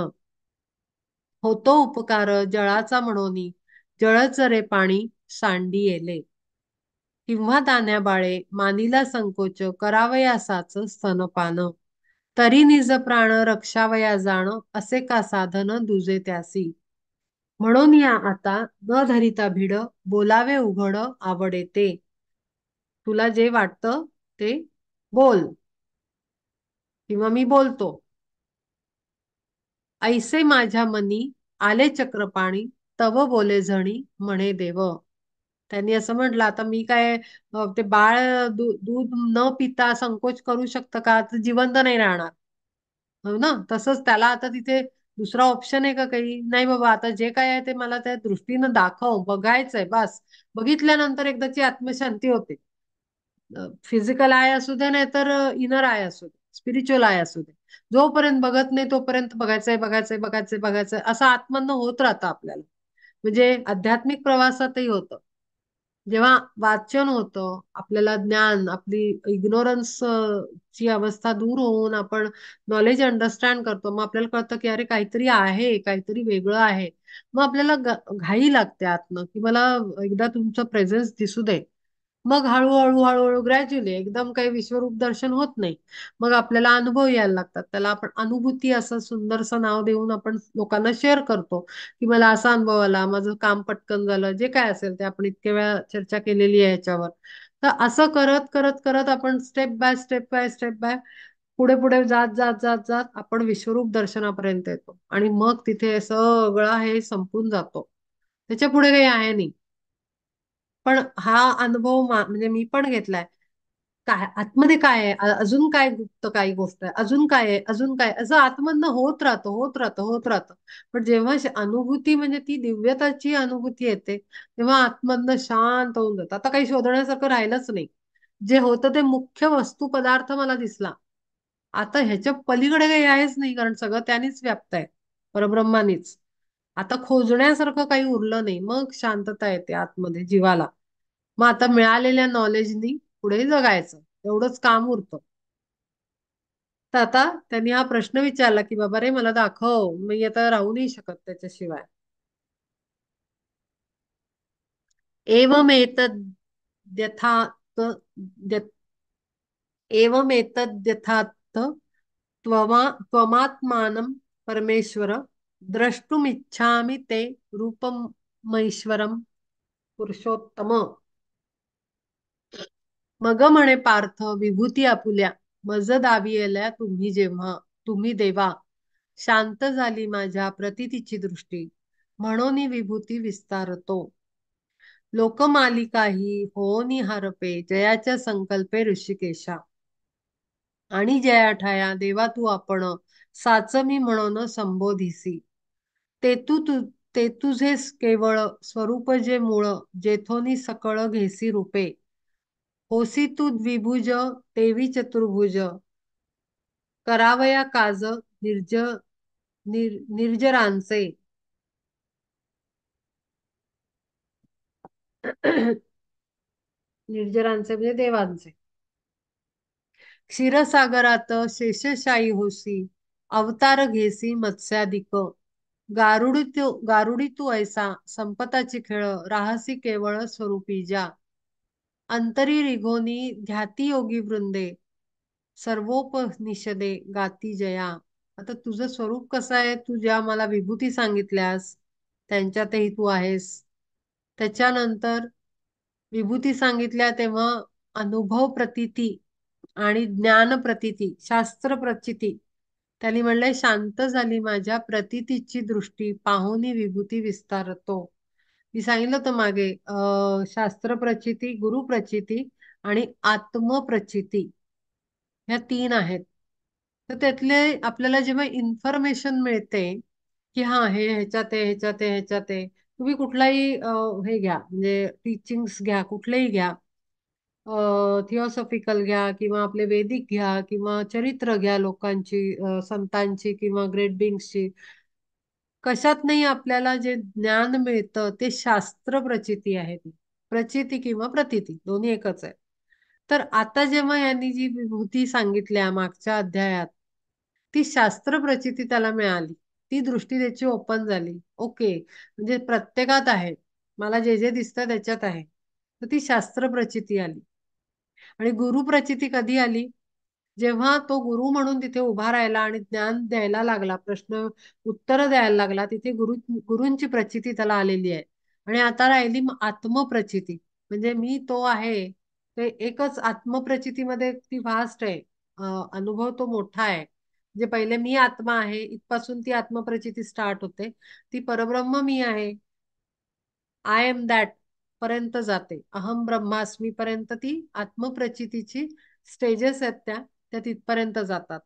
होतो उपकार जळाचा म्हणोनी जळच रे पाणी सांडी येले. किंवा दाण्या बाळे मानिला संकोच करावयासाच स्तनपान. तरी निज प्राण रक्षावया जाण असे का साधन दुजे त्यासी. म्हणून या आता न धरिता भिड बोलावे उघड आवडे ते. तुला जे वाटतं ते बोल, किंवा मी बोलतो. ऐसे माझ्या मनी आले चक्रपाणी तव बोले झणी म्हणे देव. त्यांनी असं म्हटलं आता मी काय ते बाळ दूध न पिता संकोच करू शकतं का, तर जिवंत नाही राहणार. हो ना, तसंच त्याला आता तिथे दुसरा ऑप्शन आहे का काही नाही. बाबा आता जे काय आहे ते मला त्या दृष्टीनं दाखव, बघायचंय बस. बघितल्यानंतर एकदाची आत्मशांती होते. फिजिकल आय असू दे नाही तर इनर आय असू दे, स्पिरिच्युअल आय असू दे. जोपर्यंत बघत नाही तोपर्यंत बघायचंय बघायचंय बघायचंय बघायचंय असं आत्मन्न होत राहतं आपल्याला. म्हणजे आध्यात्मिक प्रवासातही होतं. जेव्हा वाचन होतं आपल्याला ज्ञान, आपली इग्नोरन्स ची अवस्था दूर होऊन आपण नॉलेज अंडरस्टँड करतो, मग आपल्याला कळतं की अरे काहीतरी आहे, काहीतरी वेगळं आहे. मग आपल्याला घाई लागते आतनं की मला एकदा तुमचं प्रेझेन्स दिसू दे. मग हळूहळू हळूहळू ग्रॅज्युअली एकदम काही विश्वरूप दर्शन होत नाही. मग आपल्याला अनुभव यायला लागतात, त्याला आपण अनुभूती असं सुंदरसं नाव देऊन आपण लोकांना शेअर करतो की मला असा अनुभव आला, माझं काम पटकन झालं, जे काय असेल ते आपण इतक्या वेळा चर्चा केलेली आहे याच्यावर. तर असं करत करत करत आपण step by step by step by पुढे पुढे जात जात जात जात आपण विश्वरूप दर्शनापर्यंत येतो आणि मग तिथे सगळं हे संपून जातो. त्याच्या पुढे काही आहे नाही. पण हा अनुभव म्हणजे मी पण घेतलाय. काय आतमध्ये काय आहे, अजून काय गुप्त काही गोष्ट आहे, अजून काय आहे, अजून काय, असं आतमधनं होत राहतं होत राहतं होत राहतं. पण जेव्हा अनुभूती म्हणजे ती दिव्यताची अनुभूती येते तेव्हा आतमधनं शांत होऊन जातं. आता काही शोधण्यासारखं राहिलंच नाही. जे होतं ते मुख्य वस्तू पदार्थ मला दिसला. आता ह्याच्या पलीकडे काही आहेच नाही, कारण सगळं त्यानेच व्याप्त आहे, परब्रह्मानीच. आता खोजण्यासारखं काही उरलं नाही. मग शांतता येते आतमध्ये जीवाला. मग आता मिळालेल्या नॉलेजनी पुढे जगायचं एवढंच काम उरतं. तर आता त्यांनी हा प्रश्न विचारला की बाबा रे मला दाखव, मी आता राहू नाही शकत त्याच्याशिवाय. एवमेतद्यथा एवमेतद्यथाथ त्वमात्मानं परमेश्वर द्रष्टुमिच्छामि ते रूपमैश्वरम पुरुषोत्तम. मग म्हणे पार्थ विभूती आपुल्या मज दावियल्या तुम्ही देवा, शांत झाली माझ्या प्रतीतीची दृष्टी, म्हणून विभूती विस्तारतो. लोकमालिकाही होनी हरपे जयाच्या संकल्पे ऋषिकेशा. आणि जया ठाया देवा तू आपण साच मी म्हणून संबोधिसी. ते तू तु ते तुझे केवळ स्वरूप जे मूळ, जेथोनी सकळ घेसी रूपे. होसी तू द्विभुज तेवी चतुर्भुज, करावया काज निर्जरांचे. निर्जरांचे म्हणजे देवांचे. क्षीरसागरात शेषशायी होसी, अवतार घेसी मत्स्यादिक. गारुडी तू ऐसा संपताची खेळ, राहसी केवळ स्वरूपी जा. अंतरी रिघोनी ध्याती योगी वृंदे, सर्वोपनिषदे गाती जया. आता तुझं स्वरूप कसं आहे, तू ज्या मला विभूती सांगितल्यास त्यांच्यातही तू आहेस. त्याच्यानंतर विभूती सांगितल्या तेव्हा अनुभव प्रतीती आणि ज्ञान प्रतीती, शास्त्र प्रचिती. त्यांनी म्हणलंय शांत झाली माझ्या प्रतीतीची दृष्टी, पाहुनी विभूती विस्तारतो. मी सांगितलं होतं मागे शास्त्र प्रचिती, गुरु प्रचिती आणि आत्मप्रचिती ह्या तीन आहेत. तर त्यातले आपल्याला जेव्हा इन्फॉर्मेशन मिळते की हा हे ह्याच्यात आहे, ह्याच्यात आहे, ह्याच्यात आहे. तुम्ही कुठलाही हे घ्या, म्हणजे टीचिंग्स घ्या, कुठलेही घ्या, थिओसॉफिकल घ्या किंवा आपले वैदिक घ्या किंवा चरित्र घ्या लोकांची, संतांची किंवा ग्रेट बिंग्सची. कशात नाही आपल्याला जे ज्ञान मिळतं ते शास्त्र प्रचिती आहे. ती प्रचिती किंवा प्रतीती दोन्ही एकच आहे. तर आता जेव्हा यांनी जी विभूती सांगितल्या मागच्या अध्यायात, ती शास्त्र प्रचिती त्याला मिळाली. ती दृष्टी त्याची ओपन झाली. ओके, म्हणजे प्रत्येकात आहे, मला जे जे दिसतं त्याच्यात आहे. तर ती शास्त्र प्रचिती आली. आणि गुरु प्रचिती कधी आली? जेव्हा तो गुरु म्हणून तिथे उभा राहिला आणि ज्ञान द्यायला लागला, प्रश्न उत्तर द्यायला लागला, तिथे गुरूंची प्रचिती त्याला आलेली आहे. आणि आता राहिली आत्मप्रचिती, म्हणजे मी तो आहे. ते एकच आत्मप्रचितीमध्ये ती व्हास्ट आहे. अनुभव तो मोठा आहे. म्हणजे पहिले मी आत्मा आहे इथपासून ती आत्मप्रचिती स्टार्ट होते. ती परब्रह्म मी आहे, आय एम दॅट पर्यंत जाते. अहम ब्रह्मास्मी पर्यंत ती आत्मप्रचितीची स्टेजेस आहेत, त्या तिथपर्यंत जातात.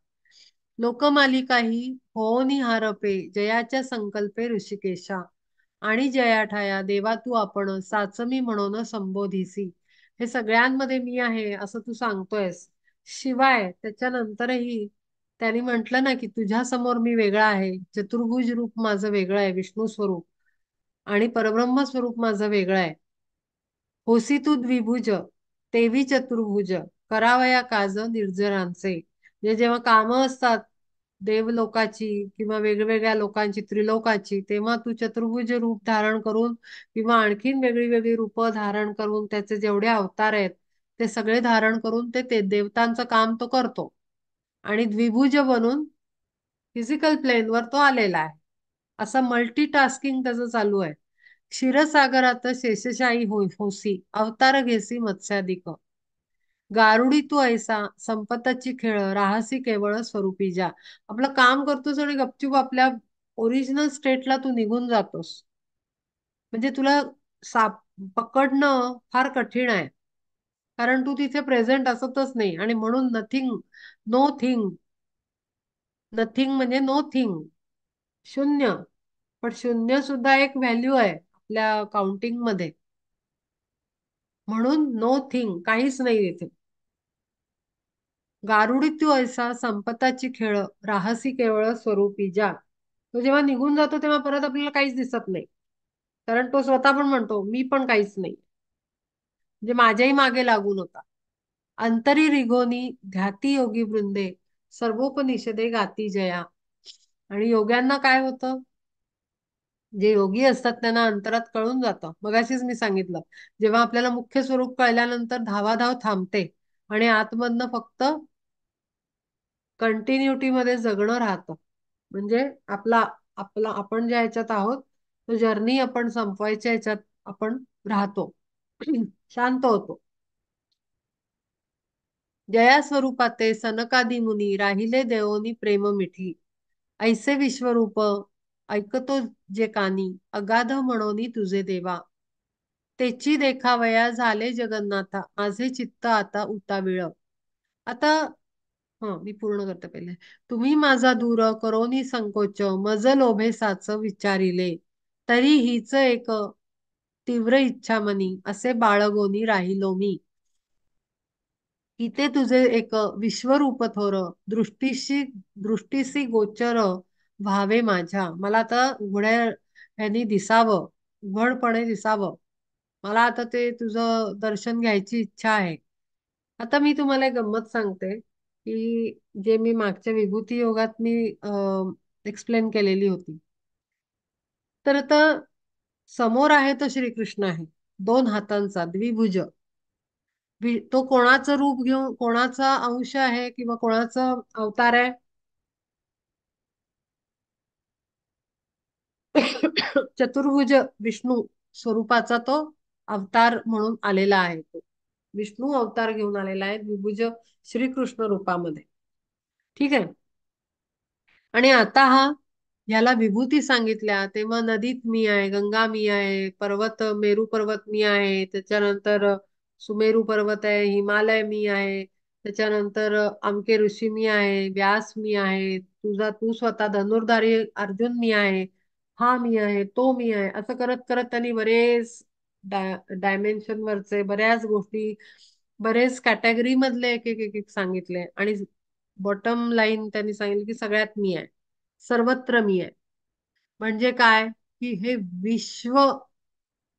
लोकमालिका ही होनी हारपे जयाच्या संकल्पे ऋषिकेशा. आणि जया ठाया देवा तू आपण साचमी म्हणून संबोधिसी. हे सगळ्यांमध्ये मी आहे असं तू सांगतोयस. शिवाय त्याच्यानंतरही त्यांनी म्हटलं ना की तुझ्या समोर मी वेगळा आहे, चतुर्भुज रूप माझं वेगळं आहे, विष्णू स्वरूप, आणि परब्रह्म स्वरूप माझं वेगळं आहे. होसी तू द्विभुज तेवी चतुर्भुज, करावया काज निर्जरांचे. म्हणजे जेव्हा कामं असतात देवलोकाची किंवा वेगवेगळ्या लोकांची, त्रिलोकाची, तेव्हा तू चतुर्भुज रूप धारण करून किंवा आणखीन वेगळी वेगळी रूप धारण करून त्याचे जेवढे अवतार आहेत ते सगळे धारण करून ते देवतांचं काम तो करतो. आणि द्विभुज बनून फिजिकल प्लेनवर तो आलेला आहे. असं मल्टीटास्किंग त्याचं चालू आहे. क्षीरसागरात शेषशाही होसी, अवतार घेसी मत्स्यादिक. गारुडी तू ऐसा संपताची खेळ, राहसी केवळ स्वरूपी जा. आपलं काम करतोस आणि गपचूप आपल्या ओरिजिनल स्टेटला तू निघून जातोस. म्हणजे तुला साप पकडणं फार कठीण आहे, कारण तू तिथे प्रेझेंट असतच नाही. आणि म्हणून नथिंग, नो थिंग, नथिंग म्हणजे नो थिंग, शून्य. पण शून्य सुद्धा एक व्हॅल्यू आहे आपल्या काउंटिंग मध्ये. म्हणून नो थिंग, काहीच नाही तिथे. गारुडी तू ऐसा संपताची खेळ, राहसी केवळ स्वरूपी जा. तो जेव्हा निघून जातो तेव्हा परत आपल्याला काहीच दिसत नाही, कारण तो स्वतः पण म्हणतो मी पण काहीच नाही, म्हणजे माझ्याही मागे लागून होता. अंतरी रिघोनी ध्याती योगी वृंदे सर्वोपनिषदे गाती जया. आणि योग्यांना काय होतं? जे योगी असतात त्यांना अंतरात कळून जातं. मगाशीच मी सांगितलं, जेव्हा आपल्याला मुख्य स्वरूप कळल्यानंतर धावाधाव थांबते आणि आतमधनं फक्त कंटिन्युटी मध्ये जगणं राहतं. म्हणजे आपला आपला आपण ज्या ह्याच्यात आहोत तो जर्नी आपण संपवायच्या ह्याच्यात आपण राहतो. शांत होतो. जया स्वरूपाते सनकादी मुनी राहिले देवोनी प्रेम मिठी. ऐसे विश्वरूप ऐकतो जे कानी अगाध म्हणोनी तुझे देवा. तेची देखावया झाले जगन्नाथा माझे चित्त आता उताविळ. आता मी पूर्ण करते पहिले. तुम्ही माझा दूर करोनी संकोच मज लोभे साच विचारिले. तरी हीच एक तीव्र इच्छा मनी असे बाळगोनी राहिलो मी. इथे तुझे एक विश्वरूप थोर दृष्टीशी गोचर व्हावे माझ्या. मला आता उघड्या ह्यानी दिसावं, उघडपणे दिसावं. मला आता ते तुझं दर्शन घ्यायची इच्छा आहे. आता मी तुम्हाला एक गंमत सांगते की जे मी मागच्या विभूती योगात मी एक्सप्लेन केलेली होती. तर आता समोर आहे तो श्रीकृष्ण आहे, दोन हातांचा द्विभुज. तो कोणाचं रूप घेऊन कोणाचा अंश आहे किंवा कोणाचा अवतार आहे? चतुर्भुज विष्णू स्वरूपाचा तो अवतार म्हणून आलेला आहे. तो विष्णू अवतार घेऊन आलेला आहे द्विभुज श्रीकृष्ण रूपामध्ये. ठीक आहे. आणि आता ह्याला विभूती सांगितल्या तेव्हा नदीत मी आहे, गंगा मी आहे, पर्वत मेरू पर्वत मी आहे, त्याच्यानंतर सुमेरू पर्वत आहे, हिमालय मी आहे, त्याच्यानंतर आमके ऋषी मी आहे, व्यास मी आहे, तू स्वतः धनुर्धारी अर्जुन मी आहे, हा मी आहे, तो मी आहे, असं करत करत त्यांनी बरेच डायमेन्शन वरचे बऱ्याच गोष्टी बरेच कॅटेगरी मधले एक एक एक एक सांगितले. आणि बॉटम लाईन त्यांनी सांगितलं की सगळ्यात मी आहे, सर्वत्र मी आहे. म्हणजे काय की हे विश्व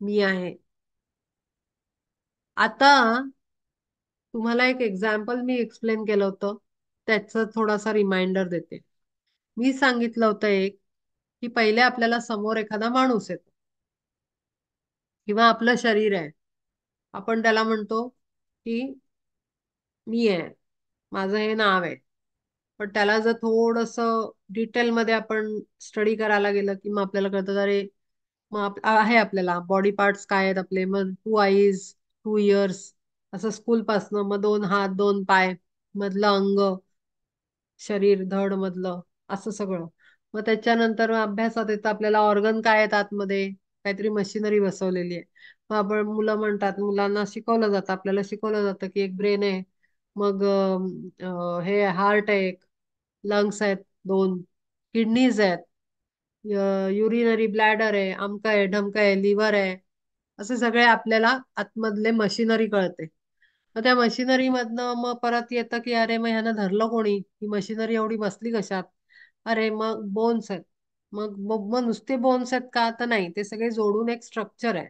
मी आहे. आता तुम्हाला एक एक्झाम्पल मी एक्सप्लेन केलं होतं, त्याचं थोडासा रिमाइंडर देते. मी सांगितलं होतं एक की पहिले आपल्याला समोर एखादा माणूस येतो किंवा आपलं शरीर आहे. आपण त्याला म्हणतो की मी आहे, माझं हे नाव आहे. पण त्याला जर थोडस डिटेलमध्ये आपण स्टडी करायला गेलं की मग आपल्याला कळतं अरे मग आहे आपल्याला बॉडी पार्ट्स काय आहेत आपले. मग 2 आईज, 2 इयर्स, असं स्कूल पासनं मग 2 हात 2 पाय, मधलं अंग, शरीर धड मधलं, असं सगळं. मग त्याच्यानंतर अभ्यासात येतं आपल्याला ऑर्गन काय आहेत आतमध्ये, काहीतरी मशिनरी बसवलेली आहे. मग आपण मुलं म्हणतात, मुलांना शिकवलं जातं, आपल्याला शिकवलं जातं की एक ब्रेन आहे, मग हे हार्ट आहे, एक लंग्स आहेत 2, किडनीज आहेत, युरिनरी ब्लॅडर आहे, अमका आहे ढमका आहे, लिव्हर आहे, असे सगळे आपल्याला आतमधले मशिनरी कळते. मग त्या मशिनरी मधनं मग परत येतं की अरे मग ह्यानं धरलं कोणी, ही मशिनरी एवढी बसली कशात? अरे मग बोन्स आहेत. मग मग मग नुसते बोन्स आहेत का? तर नाही, ते सगळे जोडून एक स्ट्रक्चर आहे,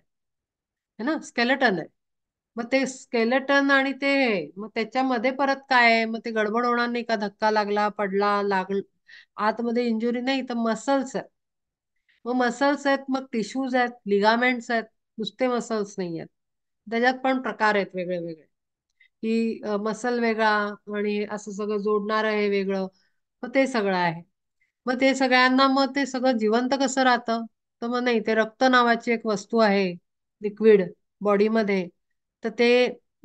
है ना, स्केलेटन आहे. मग ते स्केलेटन आणि ते मग त्याच्यामध्ये परत काय आहे? मग ते गडबड होणार नाही का? धक्का लागला, पडला, आतमध्ये इंजुरी नाही तर मसल्स आहेत. मग मसल्स आहेत, मग टिश्यूज आहेत, लिगामेंट्स आहेत, नुसते मसल्स नाही आहेत. त्याच्यात पण प्रकार आहेत वेगळे वेगळे, की मसल वेगळा आणि असं सगळं जोडणारं हे वेगळं. मग ते सगळं आहे. मग ते सगळ्यांना मग ते सगळं जिवंत कसं राहतं? तर मग नाही, ते रक्त नावाची एक वस्तू आहे, लिक्विड बॉडीमध्ये. तर ते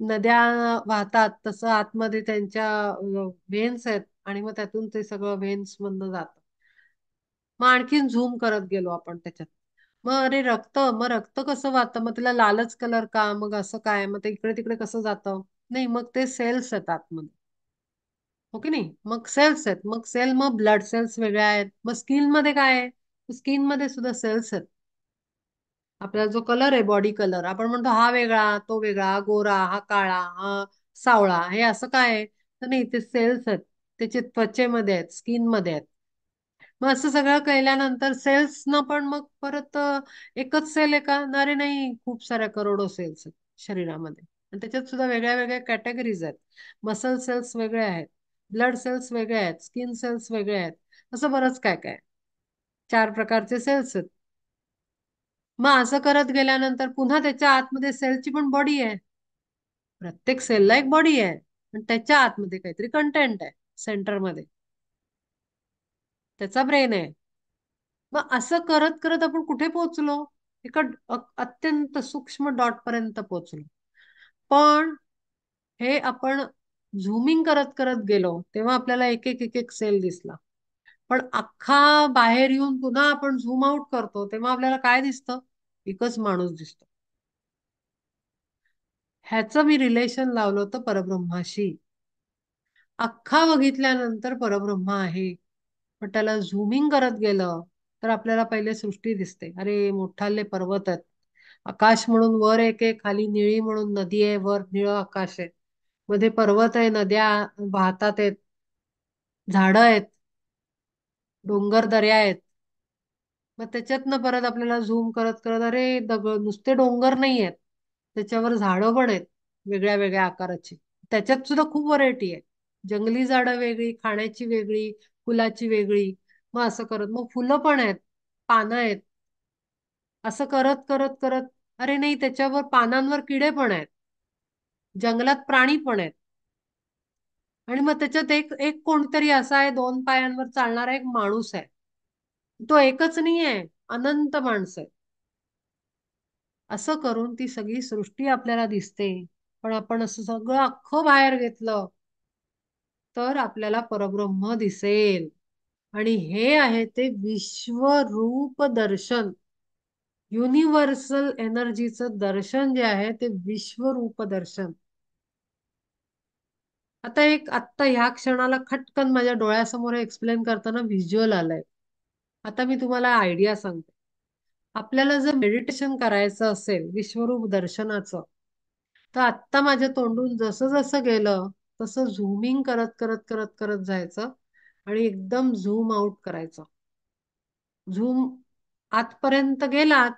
नद्या वाहतात तसं आतमध्ये त्यांच्या व्हेन्स आहेत आणि मग त्यातून ते सगळं व्हेन्स मधनं जातं. मग आणखीन झूम करत गेलो आपण त्याच्यात. मग अरे रक्त, मग रक्त कसं वाहतं? मग त्याला लालच कलर का? मग असं काय? मग ते इकडे तिकडे कसं जातं? नाही, मग ते सेल्स आहेत आतमध्ये. हो की नाही? मग सेल्स आहेत, मग सेल, मग ब्लड सेल्स वेगळ्या आहेत. मग स्किन मध्ये काय आहे? स्किन मध्ये सुद्धा सेल्स आहेत. आपला जो कलर आहे बॉडी कलर, आपण म्हणतो हा वेगळा, तो वेगळा, हा गोरा, हा काळा, हा सावळा, हे असं काय आहे? तर नाही, ते सेल्स आहेत. त्याचे त्वचेमध्ये आहेत, स्किन मध्ये आहेत. मग असं सगळं केल्यानंतर सेल्स न पण मग परत एकच सेल आहे का? अरे नाही, खूप साऱ्या करोडो सेल्स आहेत शरीरामध्ये. आणि त्याच्यात सुद्धा वेगळ्या वेगळ्या कॅटेगरीज आहेत. मसल सेल्स वेगळे आहेत, ब्लड सेल्स वेगळे आहेत, स्किन सेल्स वेगळे आहेत, असं बरंच काय काय. 4 प्रकारचे सेल्स आहेत. मग असं करत गेल्यानंतर पुन्हा त्याच्या आतमध्ये सेलची पण बॉडी आहे. प्रत्येक सेलला एक बॉडी आहे, पण त्याच्या आतमध्ये काहीतरी कंटेंट आहे सेंटरमध्ये. त्याचा ब्रेन आहे. मग असं करत करत आपण कुठे पोहोचलो? एका अत्यंत सूक्ष्म डॉट पर्यंत पोहोचलो. पण हे आपण झुमिंग करत करत गेलो तेव्हा आपल्याला एक एक एक एक सेल दिसला. पण अख्खा बाहेर येऊन पुन्हा आपण झूम आउट करतो तेव्हा आपल्याला काय दिसतं? एकच माणूस दिसतो. ह्याचं मी रिलेशन लावलं होतं परब्रह्माशी. अख्खा बघितल्यानंतर परब्रह्म आहे. पण त्याला झुमिंग करत गेलं तर आपल्याला पहिले सृष्टी दिसते. अरे मोठाले पर्वत आहेत, आकाश म्हणून वर एक आहे, खाली निळी म्हणून नदी आहे, वर निळं आकाश आहे, मध्ये पर्वत आहे, नद्या वाहतात आहेत, झाडं आहेत, डोंगर दऱ्या आहेत. मग त्याच्यातनं परत आपल्याला झूम करत करत अरे दगड नुसते डोंगर नाही आहेत, त्याच्यावर झाडं पण आहेत वेगळ्या वेगळ्या आकाराची. त्याच्यात सुद्धा खूप व्हरायटी आहे. जंगली झाडं वेगळी, खाण्याची वेगळी, फुलाची वेगळी. मग असं करत मग फुलं पण आहेत, पानं आहेत. असं करत करत करत अरे नाही त्याच्यावर पानांवर किडे पण आहेत, जंगलात प्राणी पण आहेत. आणि मग त्याच्यात एक एक कोणतरी असा आहे 2 पायांवर चालणारा एक माणूस आहे. तो एकच नाही आहे, अनंत माणसं आहेत. असं करून ती सगळी सृष्टी आपल्याला दिसते. पण आपण असं सगळं अख्खं बाहेर घेतलं तर आपल्याला परब्रह्म दिसेल. आणि हे आहे ते विश्वरूप दर्शन. युनिव्हर्सल एनर्जीचं दर्शन जे आहे ते विश्वरूप दर्शन. आता आत्ता ह्या क्षणाला खटकन माझ्या डोळ्यासमोर एक्सप्लेन करताना व्हिज्युअल आलंय. आता मी तुम्हाला आयडिया सांगते. आपल्याला जर मेडिटेशन करायचं असेल विश्वरूप दर्शनाचं, तर आत्ता माझ्या तोंडून जसं जसं गेलं तसं झुमिंग करत करत करत करत जायचं आणि एकदम झूम आउट करायचं. झूम आतपर्यंत गेलात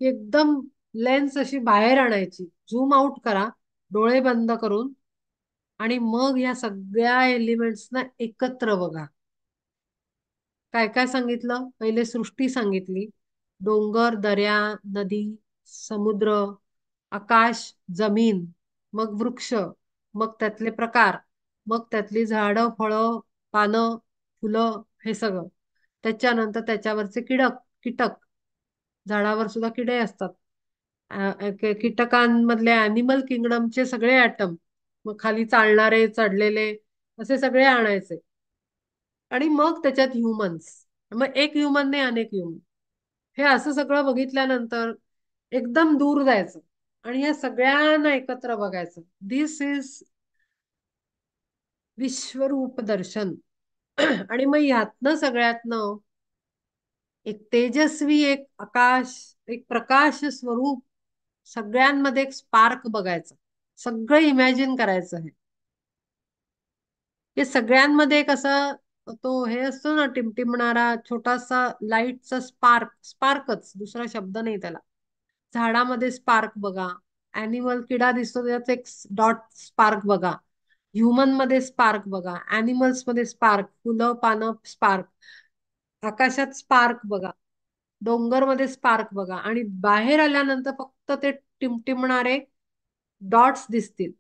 की एकदम लेन्स अशी बाहेर आणायची, झूम आउट करा डोळे बंद करून, आणि मग या सगळ्या एलिमेंट्सना एकत्र बघा. काय काय सांगितलं? पहिले सृष्टी सांगितली. डोंगर, दऱ्या, नदी, समुद्र, आकाश, जमीन, मग वृक्ष, मग त्यातले प्रकार, मग त्यातली झाडं, फळं, पानं, फुलं, हे सगळं. त्याच्यानंतर त्याच्यावरचे कीटक, झाडावर सुद्धा किडे असतात. कीटकांमधले अॅनिमल किंगडमचे सगळे ऍटम, मग खाली चालणारे, चढलेले, असे सगळे आणायचे. आणि मग त्याच्यात ह्युमन्स, मग एक ह्युमन नाही अनेक ह्युमन. हे असं सगळं बघितल्यानंतर एकदम दूर जायचं आणि या सगळ्यांना एकत्र बघायचं. दिस इज विश्वरूप दर्शन. आणि मग ह्यातनं सगळ्यातनं एक तेजस्वी, एक आकाश, एक प्रकाश स्वरूप, सगळ्यांमध्ये एक स्पार्क बघायचं. सगळं इमॅजिन करायचं आहे. हे सगळ्यांमध्ये एक असा तो हे असतो ना टिमटिमणारा छोटासा लाईटचा स्पार्कच, दुसरा शब्द नाही त्याला. झाडामध्ये स्पार्क बघा, अॅनिमल किडा दिसतो त्यात एक डॉट स्पार्क बघा, ह्युमन मध्ये स्पार्क बघा, अॅनिमल्स मध्ये स्पार्क, फुलं पानं स्पार्क, आकाशात स्पार्क बघा, डोंगर मध्ये स्पार्क बघा, आणि बाहेर आल्यानंतर फक्त ते टिमटिमणारे डॉट्स दिसतील.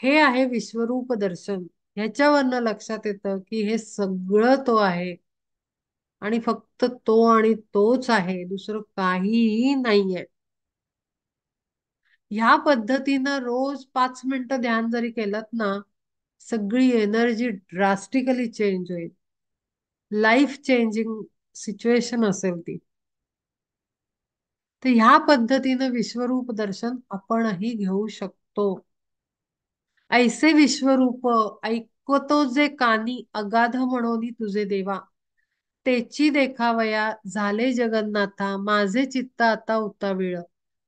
हे आहे विश्वरूप दर्शन. ह्याच्यावरनं लक्षात येतं की हे सगळं तो आहे आणि फक्त तो आणि तोच आहे, दुसरं काहीही नाहीये. ह्या पद्धतीनं रोज 5 मिनिटं ध्यान जरी केलं ना, सगळी एनर्जी ड्रास्टिकली चेंज होईल. लाईफ चेंजिंग सिच्युएशन असेल ती. तर ह्या पद्धतीनं विश्वरूप दर्शन आपणही घेऊ शकतो. ऐसे विश्वरूप ऐकतो जे कानी, अगाध म्हणोनी तुझे देवा, तेची देखावया झाले जगन्नाथा, माझे चित्त आता उतावीळ.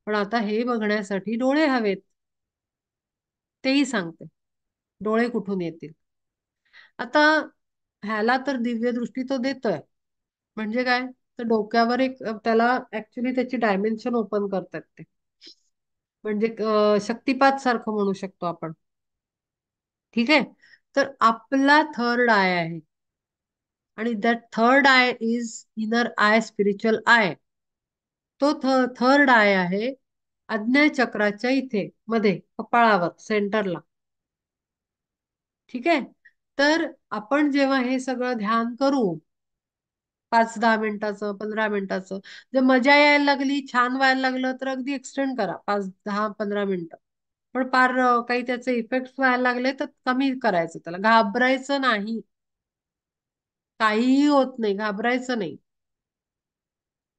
पण आता हे बघण्यासाठी डोळे हवेत. तेही सांगते, डोळे कुठून येतील? आता ह्याला तर दिव्य दृष्टी तो देतोय. म्हणजे काय? तर डोक्यावर एक त्याला ऍक्च्युली त्याची डायमेन्शन ओपन करतात ते. म्हणजे शक्तिपात सारखं म्हणू शकतो आपण. ठीक आहे. तर आपला थर्ड आय आहे, आणि that third I is inner I, spiritual I. तो थर्ड आय आहे आज्ञा चक्राच्या इथे मध्ये, कपाळावर सेंटरला. ठीक आहे. तर आपण जेव्हा हे सगळं ध्यान करू, 5-10 मिनिटाचं, 15 मिनिटाचं, जर मजा यायला लागली, छान व्हायला लागलं, तर अगदी एक्सटेंड करा 5-10-15 मिनिटं. पण फार काही त्याचे इफेक्ट व्हायला लागले तर कमी करायचं, त्याला घाबरायचं नाही. काहीही होत नाही, घाबरायचं नाही.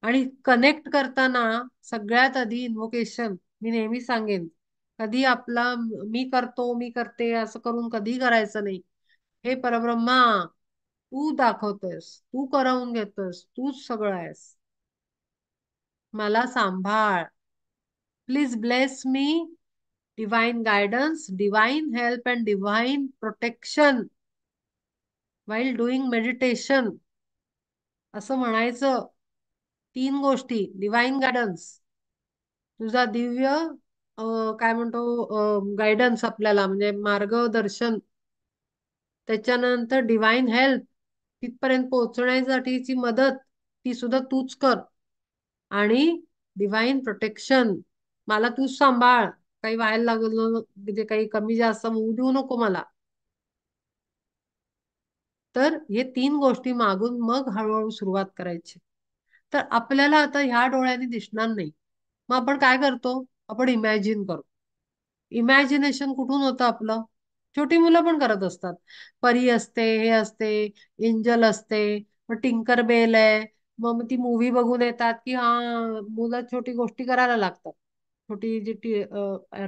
आणि कनेक्ट करताना सगळ्यात आधी इन्व्होकेशन, मी नेहमी सांगेन, कधी आपला मी करतो, मी करते असं करून कधी करायचं नाही. हे परब्रह्मा, तू दाखवतोयस, तू करवून घेतोयस, तूच सगळं आहेस, मला सांभाळ. Please bless me, divine guidance, divine help and divine protection while doing meditation, असं म्हणायचं. 3 गोष्टी: डिवाइन गायडन्स, तुझा दिव्य काय म्हणतो गायडन्स, आपल्याला म्हणजे मार्गदर्शन. त्याच्यानंतर डिवाइन हेल्प, तिथपर्यंत पोहोचण्यासाठीची मदत, ती सुद्धा तूच कर. आणि डिवाइन प्रोटेक्शन, मला तूच सांभाळ, काही व्हायला लागलं म्हणजे काही कमी जास्त होऊ देऊ नको मला. तर हे 3 गोष्टी मागून मग हळूहळू सुरुवात करायची. तर आपल्याला आता ह्या डोळ्यांनी दिसणार नाही. मग आपण काय करतो, आपण इमॅजिन करतो. इमॅजिनेशन कुठून होतं आपलं? छोटी मुलं पण करत असतात. परी असते, हे असते, एंजल असते, मग टिंकर बेल आहे. मग ती मूव्ही बघून येतात की हा, मुलं छोटी गोष्टी करायला लागतात. छोटी जी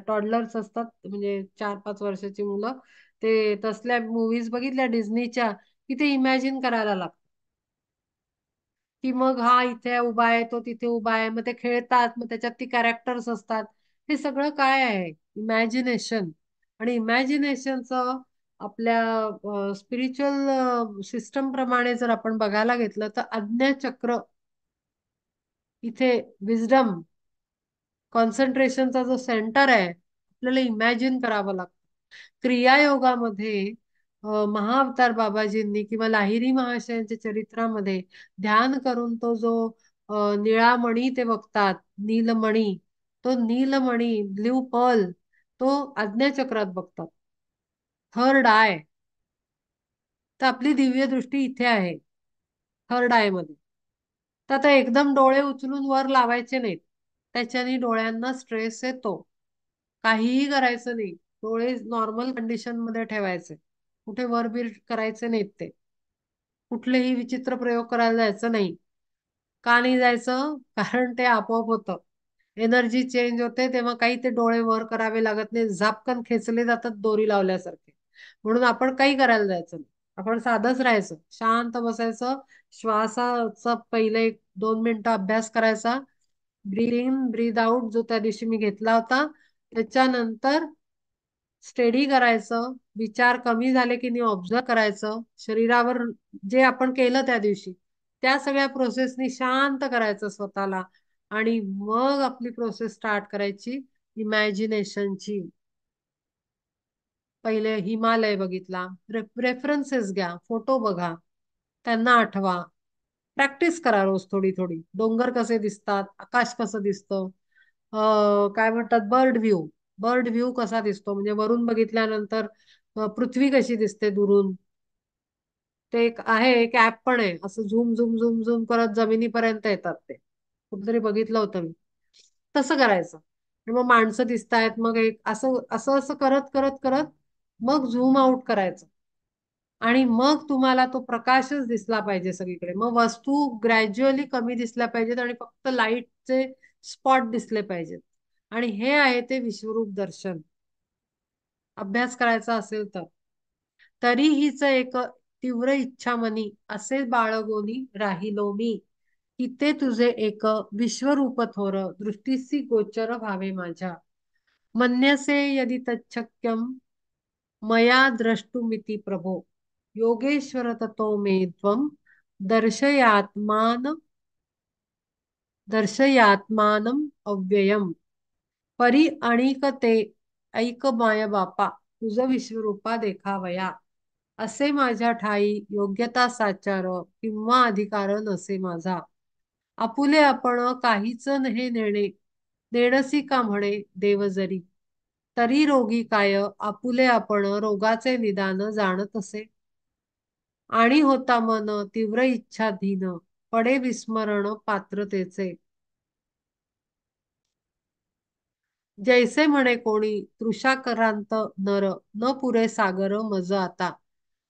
टॉडलर्स असतात, म्हणजे 4-5 वर्षाची मुलं, ते तसल्या मूव्हीज बघितल्या डिझनीच्या, की ते इमॅजिन करायला लागतात. की मग हा इथे उभा आहे, तो तिथे उभा आहे, मग ते खेळतात, मग त्याच्यात ती कॅरेक्टर्स असतात. हे सगळं काय आहे? इमॅजिनेशन. आणि इमॅजिनेशनचं आपल्या स्पिरिच्युअल सिस्टम प्रमाणे जर आपण बघायला घेतलं, तर आज्ञाचक्र इथे विजडम कॉन्सन्ट्रेशनचा जो सेंटर आहे, आपल्याला इमॅजिन करावं लागतं. क्रियायोगामध्ये महाअवतार बाबाजींनी किंवा लाहिरी महाशयांच्या चरित्रामध्ये ध्यान करून तो जो निळा मणी ते बघतात, नीलमणी, तो नीलमणी, ब्ल्यू पर्ल, तो आज्ञाचक्रात बघतात, थर्ड आय. तर आपली दिव्य दृष्टी इथे आहे, थर्ड आय मध्ये. तर आता एकदम डोळे उचलून वर लावायचे नाहीत, त्याच्याने डोळ्यांना स्ट्रेस येतो. काहीही करायचं नाही, डोळे नॉर्मल कंडिशन मध्ये ठेवायचे, कुठे वर बीर करायचे नाहीत ते. कुठलेही विचित्र प्रयोग करायला जायचं नाही. का नाही जायचं? कारण ते आपोआप होतं. एनर्जी चेंज होते तेव्हा काही ते डोळे वर करावे लागत नाही, झापकन खेचले जातात दोरी लावल्यासारखे. म्हणून आपण काही करायला जायचं नाही, आपण साधच राहायचं, शांत बसायचं. श्वासाचा पहिले 1-2 मिनिटं अभ्यास करायचा, ब्रीद इन ब्रीद आउट, जो त्या दिवशी मी घेतला होता. त्याच्यानंतर स्टेडी करायचं, विचार कमी झाले की नाही ऑब्झर्व करायचं, शरीरावर जे आपण केलं त्या दिवशी त्या सगळ्या प्रोसेसनी शांत करायचं स्वतःला. आणि मग आपली प्रोसेस स्टार्ट करायची इमॅजिनेशनची. पहिले हिमालय बघितला, रेफरन्सेस घ्या, फोटो बघा, त्यांना आठवा, प्रॅक्टिस करा रोज थोडी थोडी. डोंगर कसे दिसतात, आकाश कसं दिसतं, काय म्हणतात, बर्ड व्ह्यू कसा दिसतो, म्हणजे वरून बघितल्यानंतर पृथ्वी कशी दिसते दुरून. ते एक आहे, एक ऍप पण आहे, असं झूम झूम झूम झूम करत जमिनीपर्यंत येतात ते, कुठेतरी बघितलं होतं मी. तसं करायचं. आणि मग माणसं दिसतायत, मग एक असं असं असं करत करत करत मग झूम आउट करायचं. आणि मग तुम्हाला तो प्रकाशच दिसला पाहिजे सगळीकडे. मग वस्तू ग्रॅज्युअली कमी दिसल्या पाहिजेत आणि फक्त लाईटचे स्पॉट दिसले पाहिजेत. आणि हे आहे ते विश्वरूप दर्शन, अभ्यास करायचा असेल तर. तरी हीच एक तीव्र इच्छा मनी, असे बाळगोनी राहिलो मी, की ते तुझे एक विश्वरूप थोर, दृष्टीसी गोचर व्हावे माझ्या. मन्यसे यदि तच्छक्यम मया द्रष्टुमिति प्रभो, योगेश्वर ततो मे त्वं दर्शयात्मान दर्शयात्मानम अव्ययम. परी आणिक ते ऐक माय बापा तुझ विश्वरूपा देखावया असे माझ्या ठाई योग्यता साचार किंवा अधिकार नसे माझा आपुले आपण काहीच हे नेणे नेणसी का म्हणे देव जरी तरी रोगी काय आपुले आपण रोगाचे निदान जाणत असे आणि होता मन तीव्र इच्छाधीन पडे विस्मरण पात्रतेचे जैसे म्हणे कोणी तृषाक्रांत नर न पुरे सागर मज आता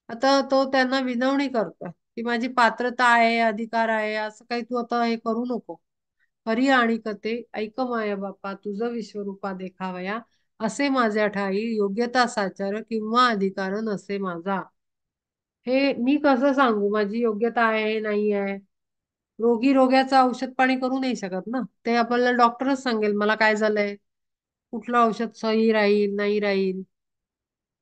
आता तो त्यांना विनवणी करतोय की माझी पात्रता आहे अधिकार आहे असं काही तू आता हे करू नको हरी आणि कते ऐक माया बापा तुझं विश्वरूपा देखावया असे माझ्या ठाई योग्यता साचार किंवा अधिकार नसे माझा हे मी कसं सांगू माझी योग्यता आहे नाही आहे रोगी रोग्याचं औषध पाणी करू नाही शकत ना ते आपल्याला डॉक्टरच सांगेल मला काय झालंय कुठलं औषध सही राहील नाही राहील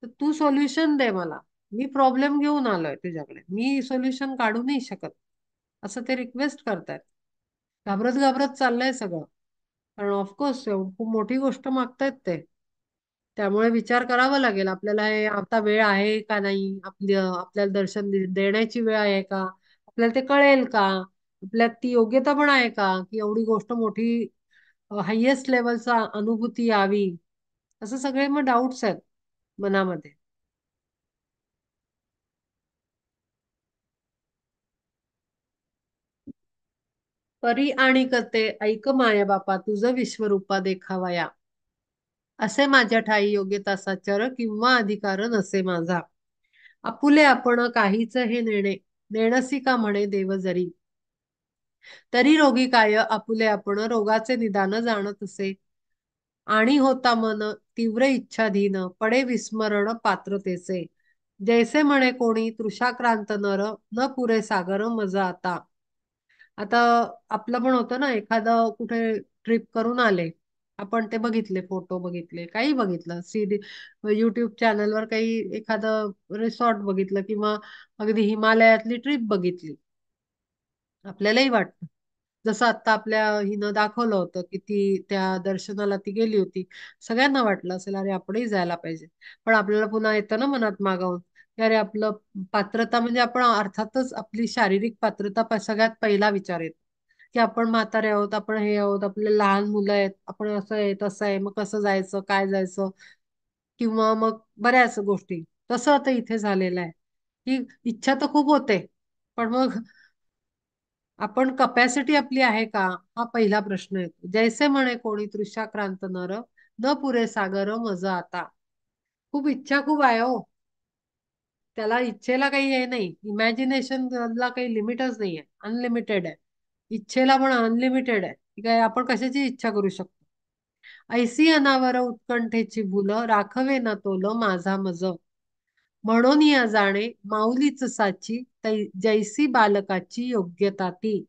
तर तू सोल्युशन दे मला मी प्रॉब्लेम घेऊन आलोय तुझ्याकडे मी सोल्युशन काढू नाही शकत असं ते रिक्वेस्ट करतायत घाबरत घाबरत चाललंय सगळं कारण ऑफकोर्स खूप मोठी गोष्ट मागतायत ते त्यामुळे विचार करावा लागेल आपल्याला हे आता वेळ आहे का नाही आपल्याला दर्शन देण्याची वेळ आहे का आपल्याला ते कळेल का आपल्यात ती योग्यता पण आहे का की एवढी गोष्ट मोठी हायएस्ट लेवलचा अनुभूती यावी असं सगळे मग डाऊट्स आहेत मनामध्ये परी आणि कते ऐक माया बापा तुझं विश्वरूपा देखावया असे माझ्या ठाई योग्यता साचार किंवा अधिकार नसे माझा आपुले आपण काहीच हे नेणसी का म्हणे देव जरी तरी रोगी काय आपुले आपण रोगाचे निदान जाणत असे आणि होता मन तीव्र इच्छाधीन पडे विस्मरण पात्रतेचे जैसे म्हणे कोणी तृषाक्रांत नर न पुरे सागर मज आता आता आपलं पण होतं ना एखादं कुठे ट्रिप करून आले आपण ते बघितले फोटो बघितले काही बघितलं सीडी युट्यूब चॅनलवर काही एखादं रिसॉर्ट बघितलं किंवा अगदी हिमालयातली ट्रिप बघितली आपल्यालाही वाटतं जसं आता आपल्या हिनं दाखवलं होतं की ती त्या दर्शनाला ती गेली होती सगळ्यांना वाटलं असेल अरे आपणही जायला पाहिजे पण आपल्याला पुन्हा येतं ना मनात मागावून की अरे आपलं पात्रता म्हणजे आपण अर्थातच आपली शारीरिक पात्रता सगळ्यात पहिला विचार येतो की आपण म्हातारे आहोत आपण हे आहोत आपले लहान मुलं आहेत आपण असं आहे तसं आहे मग कसं जायचं काय जायचं किंवा मग बऱ्याच गोष्टी तसं आता इथे झालेलं आहे की इच्छा तर खूप होते पण मग आपण कपॅसिटी आपली आहे का हा पहिला प्रश्न येतो जैसे म्हणे कोणी तृषाक्रांत नर न पुरे सागर मज आता खूप इच्छा खूप आहे हो त्याला इच्छेला काही हे नाही इमॅजिनेशनला काही लिमिटच नाही आहे अनलिमिटेड आहे इच्छेला पण अनलिमिटेड आहे की काय आपण कशाची इच्छा करू शकतो ऐसी अनावर उत्कंठेची भुलं राखवे न तोल माझा मज म्हणून या जाणे माऊलीच साची जैसी बालकाची योग्यता ती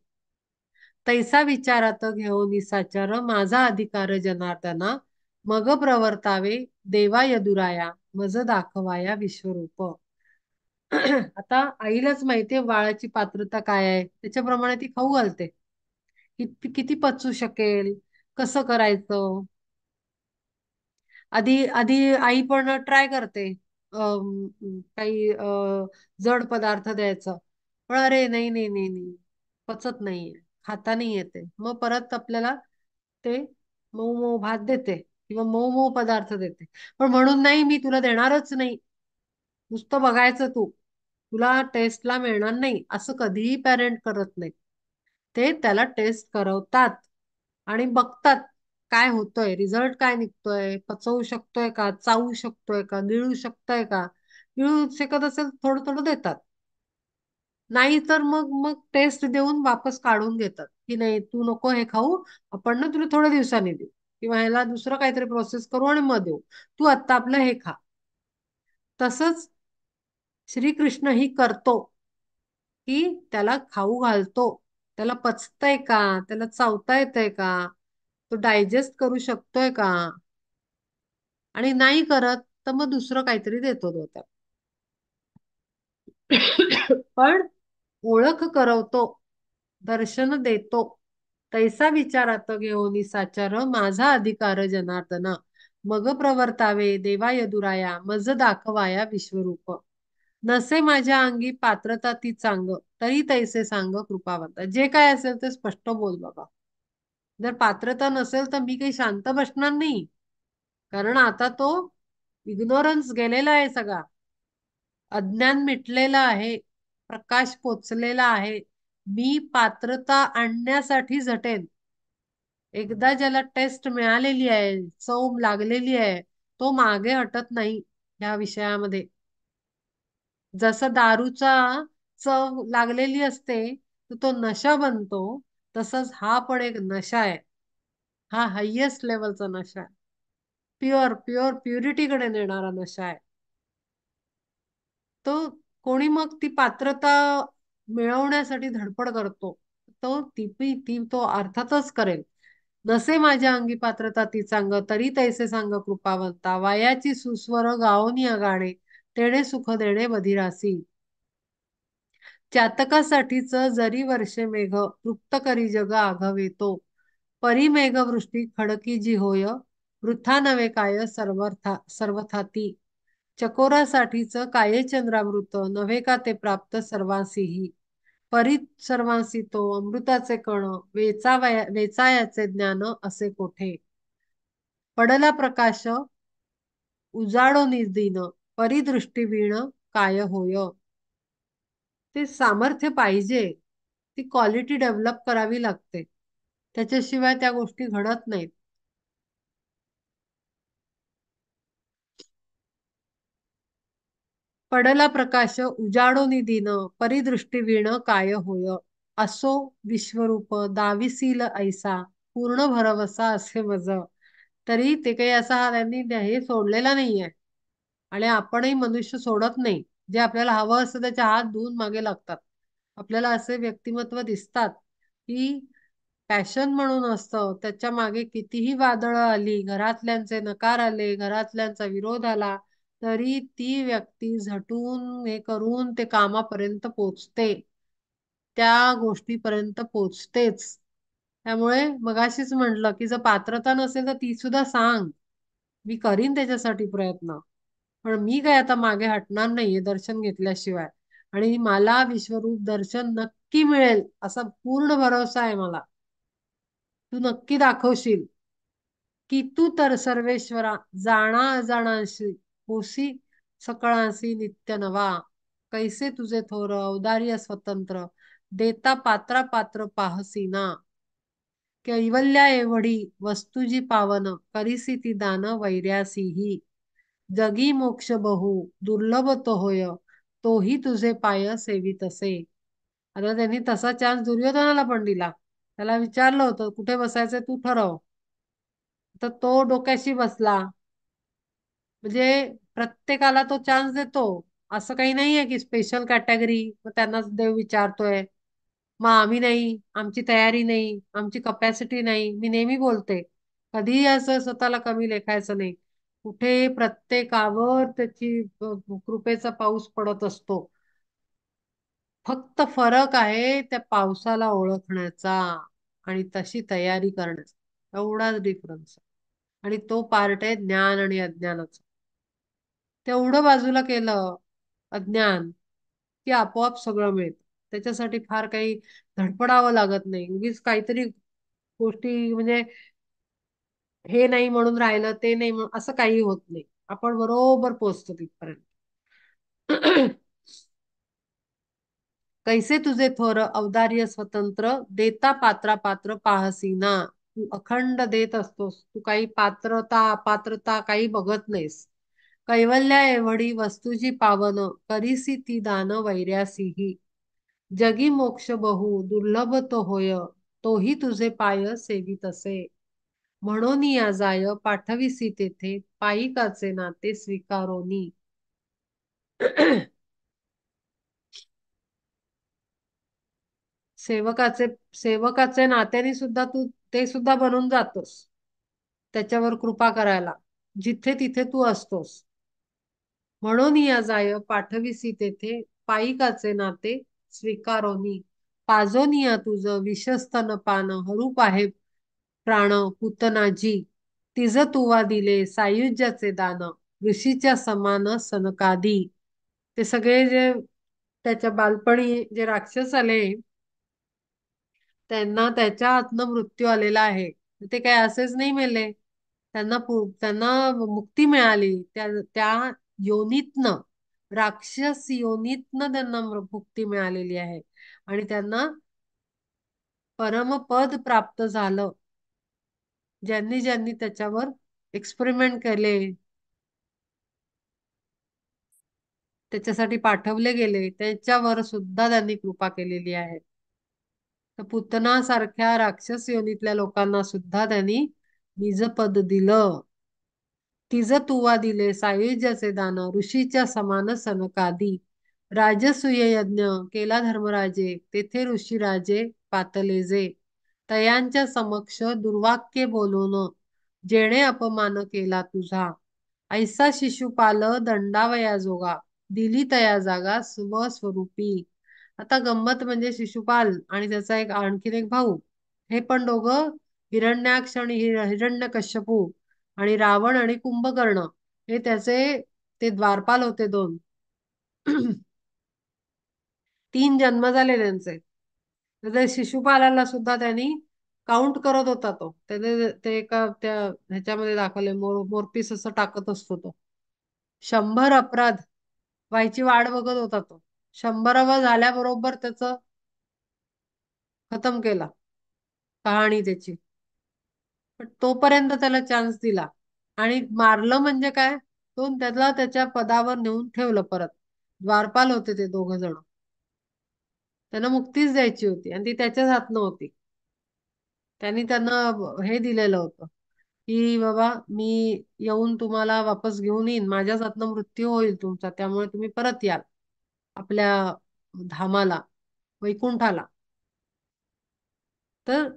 तैसा विचारात घेऊन निसाचर माझा अधिकार जनार्दना मग प्रवर्तावे देवा यदुराया मज दाखवाया विश्वरूप आता आईलाच माहितीये बाळाची पात्रता काय आहे त्याच्याप्रमाणे ती खाऊ घालते किती किती पचू शकेल कसं करायचं आधी आधी आई पण ट्राय करते काही जड पदार्थ द्यायचं पण अरे नाही नाही नाही नाही पचत नाहीये खाता नाही येते मग परत आपल्याला ते मऊ मऊ भात देते किंवा मऊ मऊ पदार्थ देते पण म्हणून नाही मी तुला देणारच नाही नुसतं बघायचं तू तुला टेस्टला मिळणार नाही असं कधीही पॅरेंट करत नाही ते त्याला टेस्ट करवतात आणि बघतात काय होतंय रिझल्ट काय निघतोय पचवू शकतोय का चावू शकतोय का गिळू शकतोय का गिळू शकत असेल थोडं थोडं देतात नाही तर मग टेस्ट देऊन वापस काढून घेतात की नाही तू नको हे खाऊ आपण ना तुला थोड्या दिवसांनी देऊ किंवा ह्याला दुसरं काहीतरी प्रोसेस करू आणि मग देऊ तू आत्ता आपलं हे खा तसंच श्रीकृष्ण ही करतो की त्याला खाऊ घालतो त्याला पचतय का त्याला चावता येतंय का तो डायजेस्ट करू शकतोय का आणि नाही करत तर मग दुसरं काहीतरी देतो तो त्याला पण ओळख करवतो दर्शन देतो तैसा विचारात घेऊनी साचार माझा अधिकार जनार्दना. मग प्रवर्तावे देवा यदुराया मज दाखवाया विश्वरूप. नसे माझ्या अंगी पात्रता ती चांग तरी तैसे सांग कृपावंत. जे काय असेल ते स्पष्ट बोल बाबा. जर पात्रता नसेल तर मी काही शांत बसणार नाही. कारण आता तो इग्नोरन्स गेलेला आहे सगळा. अज्ञान मिटलेलं आहे. प्रकाश पोचलेला आहे. मी पात्रता आणण्यासाठी झटेन. एकदा ज्याला टेस्ट मिळालेली आहे, चव लागलेली आहे, तो मागे हटत नाही या विषयामध्ये. जसं दारूचा चव लागलेली असते तर तो नशा बनतो, तसंच हा पण एक नशा आहे. हा हायेस्ट लेवलचा नशा आहे. प्युअर प्युअर प्युरिटीकडे नेणारा नशा आहे. तो कोणी मग ती पात्रता मिळवण्यासाठी धडपड करतो. ती तो अर्थातच करेल. नसे माझ्या अंगी पात्रता ती सांग तरी तैसे सांग कृपावंता. वायाची सुस्वर गाओनी गाणे तेणे सुख देणे बधिरासी. चातकासाठीच जरी वर्षे मेघ तृप्त करी जग आघवेतो. परी मेघवृष्टी खडकी जी होय वृथा नवे काय सर्वथाती. चकोरासाठीच काये चंद्रामृत नव्हे का ते प्राप्त सर्वांसीही. परी सर्वांसी तो अमृताचे कण वेचायाचे ज्ञान असे कोठे. पडला प्रकाश उजाडो निर्दीन परिदृष्टी वीण काय होय. ते सामर्थ्य पाहिजे. ती क्वालिटी डेव्हलप करावी लागते. त्याच्याशिवाय त्या गोष्टी घडत नाहीत. पडला प्रकाश उजाडो दिन परिदृष्टी वीण काय होय. असो विश्वरूप दाविसील ऐसा पूर्ण भरवसा असे मज. तरी ते काही असा त्यांनी हे सोडलेला नाहीये. आणि आपणही मनुष्य सोडत नाही. जे आपल्याला हवं असतं त्याच्या हात धुवून मागे लागतात. आपल्याला असे व्यक्तिमत्व दिसतात की पॅशन म्हणून असतं, त्याच्या मागे कितीही वादळं आली, घरातल्यांचे नकार आले, घरातल्यांचा विरोध आला, तरी ती व्यक्ती झटून हे करून ते कामापर्यंत पोचते. त्या गोष्टीपर्यंत पोचतेच. त्यामुळे मगाशीच म्हटलं की जर पात्रता नसेल तर ती सुद्धा सांग. मी करीन त्याच्यासाठी प्रयत्न. पण मी काय आता मागे हटणार नाहीये दर्शन घेतल्याशिवाय. आणि मला विश्वरूप दर्शन नक्की मिळेल असा पूर्ण भरोसा आहे मला. तू नक्की दाखवशील की तू तर सर्वेश्वरा जाणा अजाणांशी होसी सकळांसी नित्य नवा. कैसे तुझे थोर औदार्य स्वतंत्र देता पात्रा पात्र पाहसीना. कैवल्या एवढी वस्तू जी पावन करीसी ती दान वैर्यासीही. जगी मोक्ष बहु दुर्लभ तो होय तोही तुझे पाय सेवितसे. आता त्यांनी तसा चान्स दुर्योधनाला पण दिला. त्याला विचारलं होतं कुठे बसायचं तू ठरव. तर तो डोक्याशी बसला. म्हणजे प्रत्येकाला तो चान्स देतो. असं काही नाहीये की स्पेशल कॅटेगरी त्यांनाच देव विचारतोय. मग आम्ही नाही, आमची तयारी नाही, आमची कपॅसिटी नाही. मी नेहमी बोलते कधीही असं स्वतःला कमी लेखायचं नाही. कुठे प्रत्येकावर त्याची कृपेचा पाऊस पडत असतो. फक्त फरक आहे त्या पावसाला ओळखण्याचा आणि तशी तयारी करण्याचा. एवढाच डिफरन्स. आणि तो पार्ट आहे ज्ञान आणि अज्ञानाचा. तेवढं बाजूला केलं अज्ञान की आपोआप सगळं मिळतं. त्याच्यासाठी फार काही धडपडावं लागत नाही. उगीच काहीतरी गोष्टी म्हणजे हे नाही म्हणून राहिलं ते नाही म्हणून असं काही होत नाही. आपण बरोबर पोहोचतो तिथपर्यंत. कैसे तुझे थोर औदार्य स्वतंत्र देता पात्रा पात्र पाहसीना. तू अखंड देत असतोस. तू काही पात्रता अपात्रता काही बघत नाहीस. कैवल्या एवढी वस्तूची पावन करीसी ती दान वैर्यासीही. जगी मोक्ष बहु दुर्लभ तो होय तोही तुझे पाय सेवितसे. म्हणून या जाय पाठविसी तेथे पायिकाचे नाते स्वीकारोनी. सेवकाचे सेवकाचे नात्याने सुद्धा तू ते सुद्धा बनून जातोस. त्याच्यावर कृपा करायला जिथे तिथे तू असतोस. म्हणून या जाय पाठविसी तेथे पायिकाचे नाते स्वीकारोनी. पाजोनिया तुझ विषस्तन पान हरूप आहे प्राण पूतनाजी तिज तुवा दिले सायुज्याचे दान ऋषीच्या समान सनकादी. ते सगळे जे त्याच्या बालपणी जे राक्षस आले त्यांना त्याच्या हातनं मृत्यू आलेला आहे. ते काय असेच नाही मेले. त्यांना मुक्ती मिळाली त्या त्या योनीतनं, राक्षस योनीतनं त्यांना मुक्ती मिळालेली आहे आणि त्यांना परमपद प्राप्त झालं. ज्यांनी ज्यांनी त्याच्यावर एक्सपेरिमेंट केले, त्याच्यासाठी पाठवले गेले, त्याच्यावर सुद्धा त्यांनी कृपा केलेली आहे. तर पुतना सारख्या राक्षस योनीतल्या लोकांना सुद्धा त्यांनी निजपद दिलं. तिज तुवा दिले सायुज्याचे दान ऋषीच्या समान सनकादी. राजसूय यज्ञ केला धर्मराजे तेथे ऋषी राजे पातले जे. तयांच्या समक्ष दुर्वाक्य बोलून जेणे अपमान केला तुझा. ऐसा शिशुपाल दंडावया जोगा दिली तया जागा स्वस्वरूपी. आता गंमत म्हणजे शिशुपाल आणि त्याचा एक आणखीन एक भाऊ हे पण दोघं हिरण्याक्ष आणि हिरण्यकश्यपू आणि रावण आणि कुंभकर्ण हे त्याचे ते द्वारपाल होते दोन. तीन जन्म झाले त्यांचे. तर ते शिशुपालाला सुद्धा त्यांनी काउंट करत होता तो त्याने ते एका त्या ह्याच्यामध्ये दाखवले मोरपीस असं टाकत असतो तो. 100 अपराध व्हायची वाट बघत होता तो. 100वा झाल्याबरोबर त्याचं खतम केला कहाणी त्याची. पण तोपर्यंत त्याला चान्स दिला आणि मारलं म्हणजे काय तो त्याला त्याच्या पदावर नेऊन ठेवलं परत. द्वारपाल होते ते दोघ जण. त्यांना मुक्तीच द्यायची होती आणि ती त्याच्याच हातनं होती. त्यांनी त्यांना हे दिलेलं होतं की बाबा मी येऊन तुम्हाला वापस घेऊन येईन माझ्याच हातनं मृत्यू होईल तुमचा त्यामुळे तुम्ही परत याल आपल्या धामाला वैकुंठाला. तर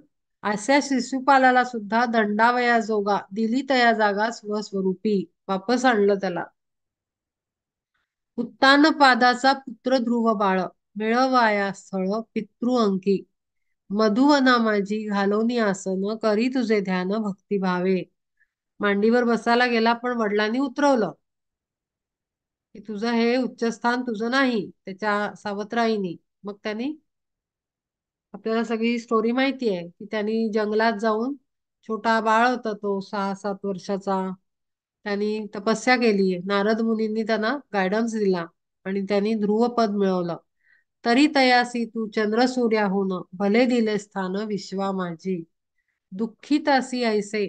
अशा शिशुपालाला सुद्धा दंडावया जोगा दिली तया जागा स्वस्वरूपी वापस आणलं त्याला. उत्तानपादाचा पुत्र ध्रुव बाळ मिळवाया स्थळ पितृ अंकी. मधुवना माझी घालोनी आसन करी तुझे ध्यान भक्ती भावे. मांडीवर बसायला गेला पण वडिलांनी उतरवलं की तुझं हे उच्चस्थान तुझं नाही त्याच्या सावत्राईनी. मग त्यांनी आपल्याला सगळी स्टोरी माहिती आहे की त्यांनी जंगलात जाऊन छोटा बाळ होता तो 6-7 वर्षाचा. त्यांनी तपस्या केली नारद मुनींनी त्यांना गायडन्स दिला आणि त्यांनी ध्रुवपद मिळवलं. तरी तयासी तू चंद्र सूर्याहून भले दिले स्थान विश्वा माझी. दुःखितासी ऐसे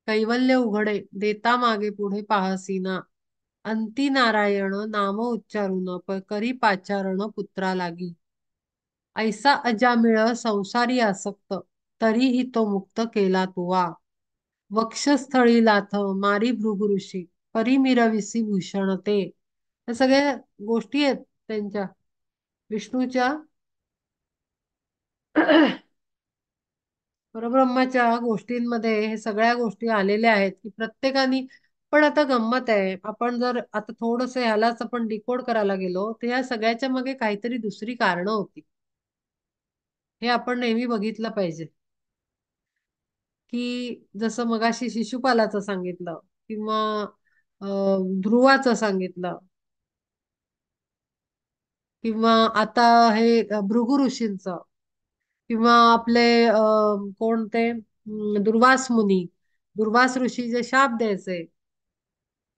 कैवल्य उघडे देता मागे पुढे पाहसीना. अंती नारायण नाम उच्चारून करी पाचारण पुत्रा लागी. ऐसा अजामिळ संसारी आसक्त तरीही तो मुक्त केला तुवा. वक्षस्थळी लाथ मारी भृगु ऋषी परिमिरविसी भूषण ते. हे सगळ्या गोष्टी आहेत त्यांच्या विष्णूच्या परब्रह्माच्या गोष्टींमध्ये हे सगळ्या गोष्टी आलेल्या आहेत की प्रत्येकाने. पण आता गंमत आहे आपण जर आता थोडस ह्यालाच आपण डिकोड करायला गेलो तर या सगळ्याच्या मागे काहीतरी दुसरी कारणं होती. हे आपण नेहमी बघितलं पाहिजे की जसं मगाशी शिशुपालाचं सांगितलं किंवा ध्रुवाचं सांगितलं किंवा आता हे भृगु ऋषींचं किंवा आपले कोणते दुर्वास मुनी. दुर्वास ऋषी जे शाप द्यायचे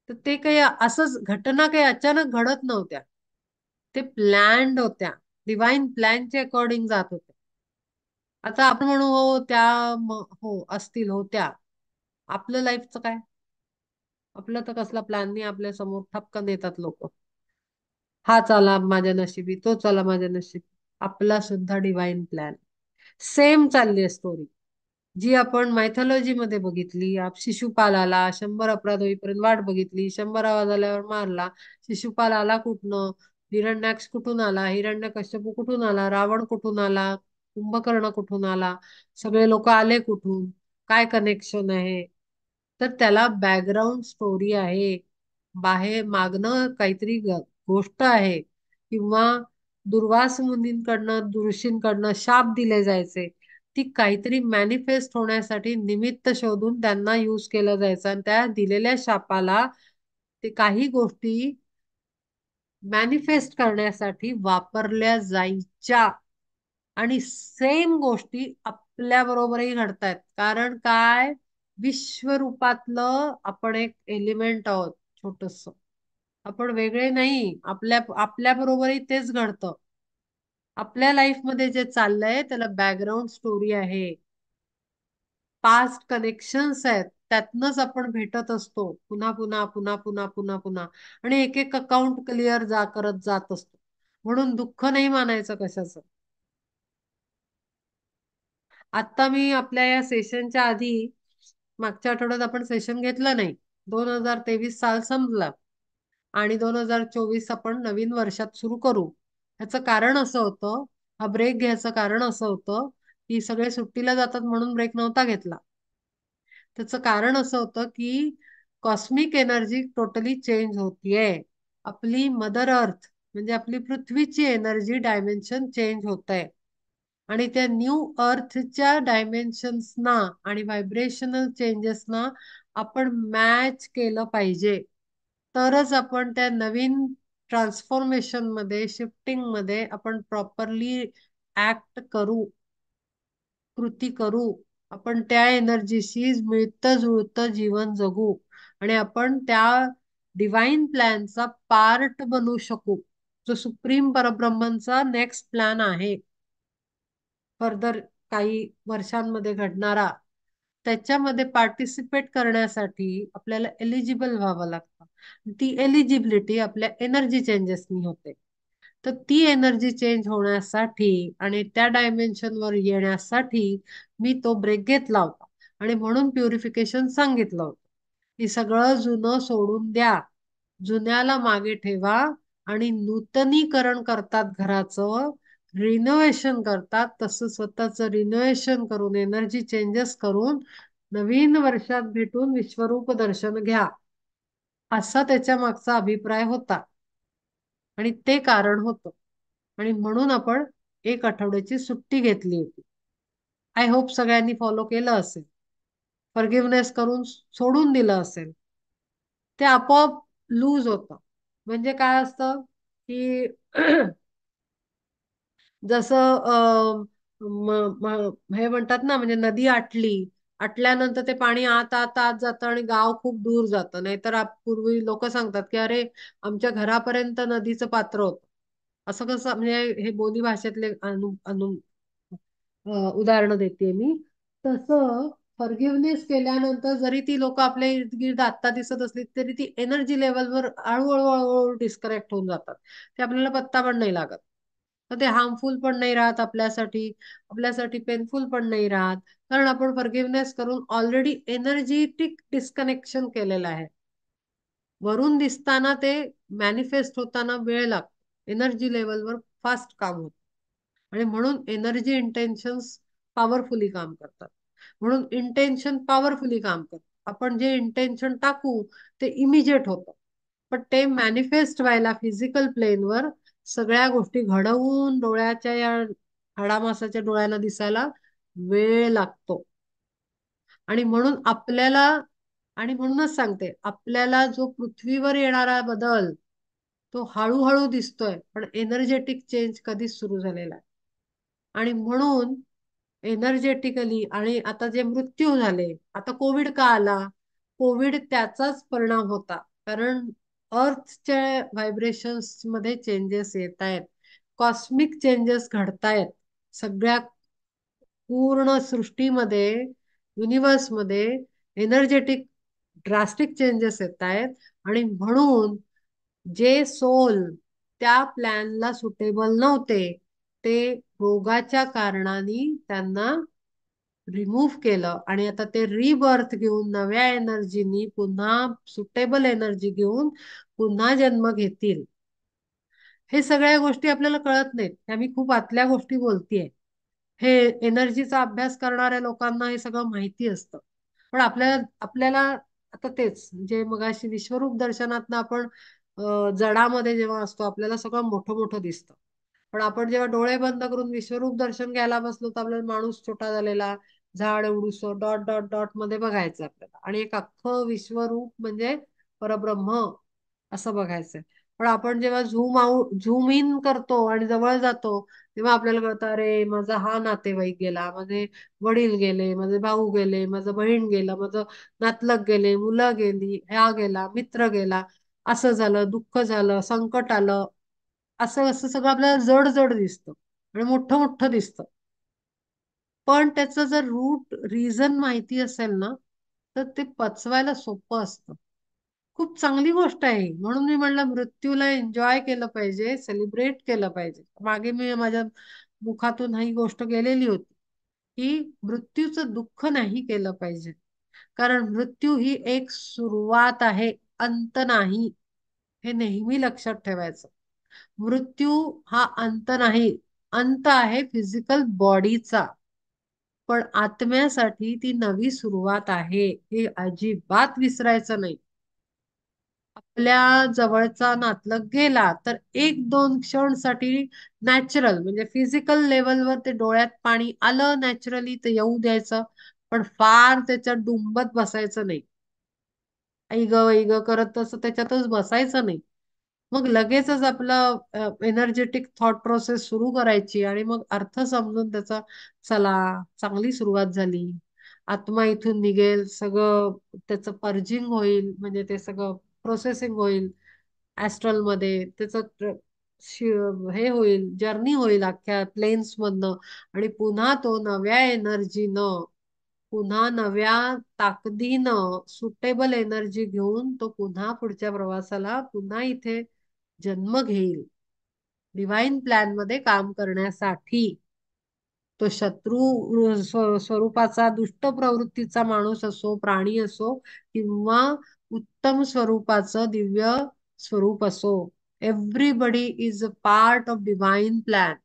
तर ते काही असंच घटना काही अचानक घडत नव्हत्या. ते प्लॅन्ड होत्या. डिवाइन प्लॅनच्या अकॉर्डिंग जात होत्या. आता आपण म्हणू हो त्या हो असतील होत्या. आपलं लाईफचं काय. आपलं तर कसला प्लॅन नाही आपल्या समोर ठपकन येतात लोक. हा चला माझ्या नशिबी तो चला माझ्या नशिबी. आपला सुद्धा डिवाइन प्लॅन सेम चालली आहे स्टोरी जी आपण मायथॉलॉजी मध्ये बघितली. शिशुपाल आला 100 अपराध होईपर्यंत वाट बघितली 100वा झाल्यावर मारला. शिशुपाल आला कुठनं हिरण्याक्ष कुठून आला हिरण्यकश्यपू कुठून आला रावण कुठून आला कुंभकर्ण कुठून आला सगळे लोक आले कुठून काय कनेक्शन आहे. तर त्याला बॅकग्राऊंड स्टोरी आहे. बाहेर मागणं काहीतरी गोष्ट आहे किंवा दुर्वास मुनींकडनं ऋषींकडनं शाप दिले जायचे, ती काहीतरी मॅनिफेस्ट होण्यासाठी निमित्त शोधून त्यांना यूज केलं जायचं आणि त्या दिलेल्या शापाला ते काही गोष्टी मॅनिफेस्ट करण्यासाठी वापरल्या जायच्या. आणि सेम गोष्टी आपल्या बरोबरही घडतायत. कारण काय, विश्वरूपातलं आपण एक एलिमेंट आहोत, छोटस. आपण वेगळे नाही. आपल्या आपल्या बरोबरही तेच घडतं. आपल्या लाईफ मध्ये जे चाललंय त्याला बॅकग्राऊंड स्टोरी आहे, पास्ट कनेक्शन्स आहेत, त्यातनच आपण भेटत असतो पुन्हा पुन्हा पुन्हा पुन्हा पुन्हा पुन्हा. आणि एक एक अकाउंट क्लिअर करत जात असतो. म्हणून दुःख नाही मानायचं कशाचं. आता मी आपल्या या सेशनच्या आधी, मागच्या आठवड्यात आपण सेशन घेतलं नाही. 2023 साल संपला आणि 2024 आपण नवीन वर्षात सुरू करू. ह्याचं कारण असं होतं, हा ब्रेक घ्यायचं कारण असं होतं की सगळे सुट्टीला जातात म्हणून ब्रेक नव्हता घेतला. त्याचं कारण असं होतं की कॉस्मिक एनर्जी टोटली चेंज होतीये. आपली मदर अर्थ म्हणजे आपली पृथ्वीची एनर्जी डायमेन्शन चेंज होत आहे. आणि त्या न्यू अर्थच्या डायमेन्शन्सना आणि व्हायब्रेशनल चेंजेसना आपण मॅच केलं पाहिजे. तरच आपण त्या नवीन ट्रान्सफॉर्मेशन मध्ये, शिफ्टिंग मध्ये आपण प्रॉपरली ऍक्ट करू, कृती करू. आपण त्या एनर्जीशी मिळतं जुळतं जीवन जगू आणि आपण त्या डिवाइन प्लॅनचा पार्ट बनू शकू, जो सुप्रीम परब्रह्मांचा नेक्स्ट प्लॅन आहे फर्दर काही वर्षांमध्ये घडणारा. त्याच्यामध्ये पार्टिसिपेट करण्यासाठी आपल्याला एलिजिबल व्हावं लागतं. ती एलिजिबिलिटी आपल्या एनर्जी चेंजेसनी होते. तर ती एनर्जी चेंज होण्यासाठी आणि त्या डायमेन्शन वर येण्यासाठी मी तो ब्रेक घेतला होता. आणि म्हणून प्युरिफिकेशन सांगितलं होतं की सगळं जुनं सोडून द्या, जुन्याला मागे ठेवा आणि नूतनीकरण करतात घराचं, रिनोव्हेशन करतात, तसं स्वतःचं रिनोव्हेशन करून, एनर्जी चेंजेस करून नवीन वर्षात भेटून विश्वरूप दर्शन घ्या, असा त्याच्या मागचा अभिप्राय होता. आणि ते कारण होतं. आणि म्हणून आपण एक आठवड्याची सुट्टी घेतली होती. आय होप सगळ्यांनी फॉलो केलं असेल, फॉरगिव्हनेस करून सोडून दिलं असेल. ते आपोआप लूज होतं. म्हणजे काय असतं की जसं हे म्हणतात ना, म्हणजे नदी आटल्यानंतर ते पाणी आत आत आत जातं आणि गाव खूप दूर जातं. नाहीतर पूर्वी लोक सांगतात की अरे, आमच्या घरापर्यंत नदीचं पात्र होतं. असं कसं, म्हणजे हे बोली भाषेतले अनु अनु उदाहरणं देते मी. तसं फॉरगिव्हनेस केल्यानंतर जरी ती लोक आपल्या इर्द गिर्द आत्ता दिसत असली तरी ती एनर्जी लेवलवर हळूहळू हळूहळू डिस्कनेक्ट होऊन जातात. ते आपल्याला पत्ता पण नाही लागत. तर ते हार्मफुल पण नाही राहत आपल्यासाठी, आपल्यासाठी पेनफुल पण नाही राहत. कारण आपण फॉरगिव्हनेस करून ऑलरेडी एनर्जेटिक डिस्कनेक्शन केलेलं आहे. वरून दिसताना ते मॅनिफेस्ट होताना वेळ लागतो, एनर्जी लेवलवर फास्ट काम होतं. आणि म्हणून एनर्जी इंटेन्शन्स पॉवरफुली काम करतात. म्हणून इंटेन्शन पॉवरफुली काम करतात. आपण जे इंटेन्शन टाकू ते इमिजिएट होतं. पण ते मॅनिफेस्ट व्हायला फिजिकल प्लेनवर सगळ्या गोष्टी घडवून डोळ्याच्या या हाडामासाच्या डोळ्याला दिसायला वेळ लागतो. आणि म्हणून आपल्याला, आणि म्हणूनच सांगते, आपल्याला जो पृथ्वीवर येणारा बदल तो हळूहळू दिसतोय, पण एनर्जेटिक चेंज कधीच सुरू झालेला आहे. आणि म्हणून एनर्जेटिकली, आणि आता जे मृत्यू झाले, आता कोविड का आला, कोविड त्याचाच परिणाम होता. कारण अर्थच्या व्हायब्रेशन्स मध्ये चेंजेस येत आहेत, कॉस्मिक चेंजेस घडतायत सगळ्या पूर्ण सृष्टीमध्ये, युनिवर्समध्ये एनर्जेटिक ड्रास्टिक चेंजेस येत आहेत. आणि म्हणून जे सोल त्या प्लॅनला सुटेबल नव्हते ते रोगाच्या कारणाने त्यांना रिमूव्ह केलं आणि आता ते रिबर्थ घेऊन नव्या एनर्जीनी पुन्हा सुटेबल एनर्जी घेऊन पुन्हा जन्म घेतील. हे सगळ्या गोष्टी आपल्याला कळत नाहीत, ह्या मी खूप आतल्या गोष्टी बोलतीये. हे एनर्जीचा अभ्यास करणाऱ्या लोकांना हे सगळं माहिती असतं. पण आपल्याला आता तेच, जे मगाशी विश्वरूप दर्शनातनं आपण जडामध्ये जेव्हा असतो आपल्याला सगळं मोठं मोठं दिसतं. पण आपण जेव्हा डोळे बंद करून विश्वरूप दर्शन घ्यायला बसलो तर आपल्याला माणूस छोटा झालेला, झाड एवढूस, डॉट डॉट डॉट मध्ये बघायचं आपल्याला, आणि एक अख्खं विश्वरूप म्हणजे परब्रह्म असं बघायचंय. पण आपण जेव्हा झूम इन करतो आणि जवळ जातो, तेव्हा आपल्याला कळतं, अरे माझा हा नातेवाईक गेला, माझे वडील गेले, माझे भाऊ गेले, माझं बहीण गेलं, माझं नातलग गेले, मुलं गेली, ह्या गेला, मित्र गेला, असं झालं, दुःख झालं, संकट आलं, असं असं सगळं आपल्याला जड जड दिसतं आणि मोठं मोठं दिसतं. पण त्याचं जर रूट रिझन माहिती असेल ना, तर ते पचवायला सोपं असतं. खूप चांगली गोष्ट आहे ही. म्हणून मी म्हणलं मृत्यूला एन्जॉय केलं पाहिजे, सेलिब्रेट केलं पाहिजे. मागे मी माझ्या मुखातून ही गोष्ट गेलेली होती की मृत्यूचं दुःख नाही केलं पाहिजे. कारण मृत्यू ही एक सुरुवात आहे, अंत नाही. हे नेहमी लक्षात ठेवायचं. मृत्यू हा अंत नाही, अंत आहे फिजिकल बॉडीचा. पण आत्म्यासाठी ती नवी सुरुवात आहे, हे अजिबात विसरायचं नाही. आपल्या जवळचा नातलग गेला तर एक दोन क्षणसाठी नॅचरल म्हणजे फिजिकल लेवलवर ते डोळ्यात पाणी आलं नॅचरली तर येऊ द्यायचं, पण फार त्याच्यात डुंबत बसायचं नाही. ऐग करत तसं त्याच्यातच बसायचं नाही. मग लगेचच आपलं एनर्जेटिक थॉट प्रोसेस सुरू करायची आणि मग अर्थ समजून त्याचा, चला चांगली सुरुवात झाली, आत्मा इथून निघेल, सगळं त्याचं पर्जिंग होईल, म्हणजे ते सगळं प्रोसेसिंग होईल ऍस्ट्रल मध्ये, त्याचं हे होईल, जर्नी होईल अख्ख्या प्लेन्स मधनं, आणि पुन्हा तो नव्या एनर्जीनं, पुन्हा नव्या ताकदीनं, सुटेबल एनर्जी घेऊन तो पुन्हा पुढच्या प्रवासाला पुन्हा इथे जन्म घेईल, डिव्हाइन प्लॅन मध्ये काम करण्यासाठी. तो शत्रू स्वरूपाचा दुष्ट प्रवृत्तीचा माणूस असो, प्राणी असो, किंवा उत्तम स्वरूपाचं दिव्य स्वरूप असो, everybody is a part of divine plan.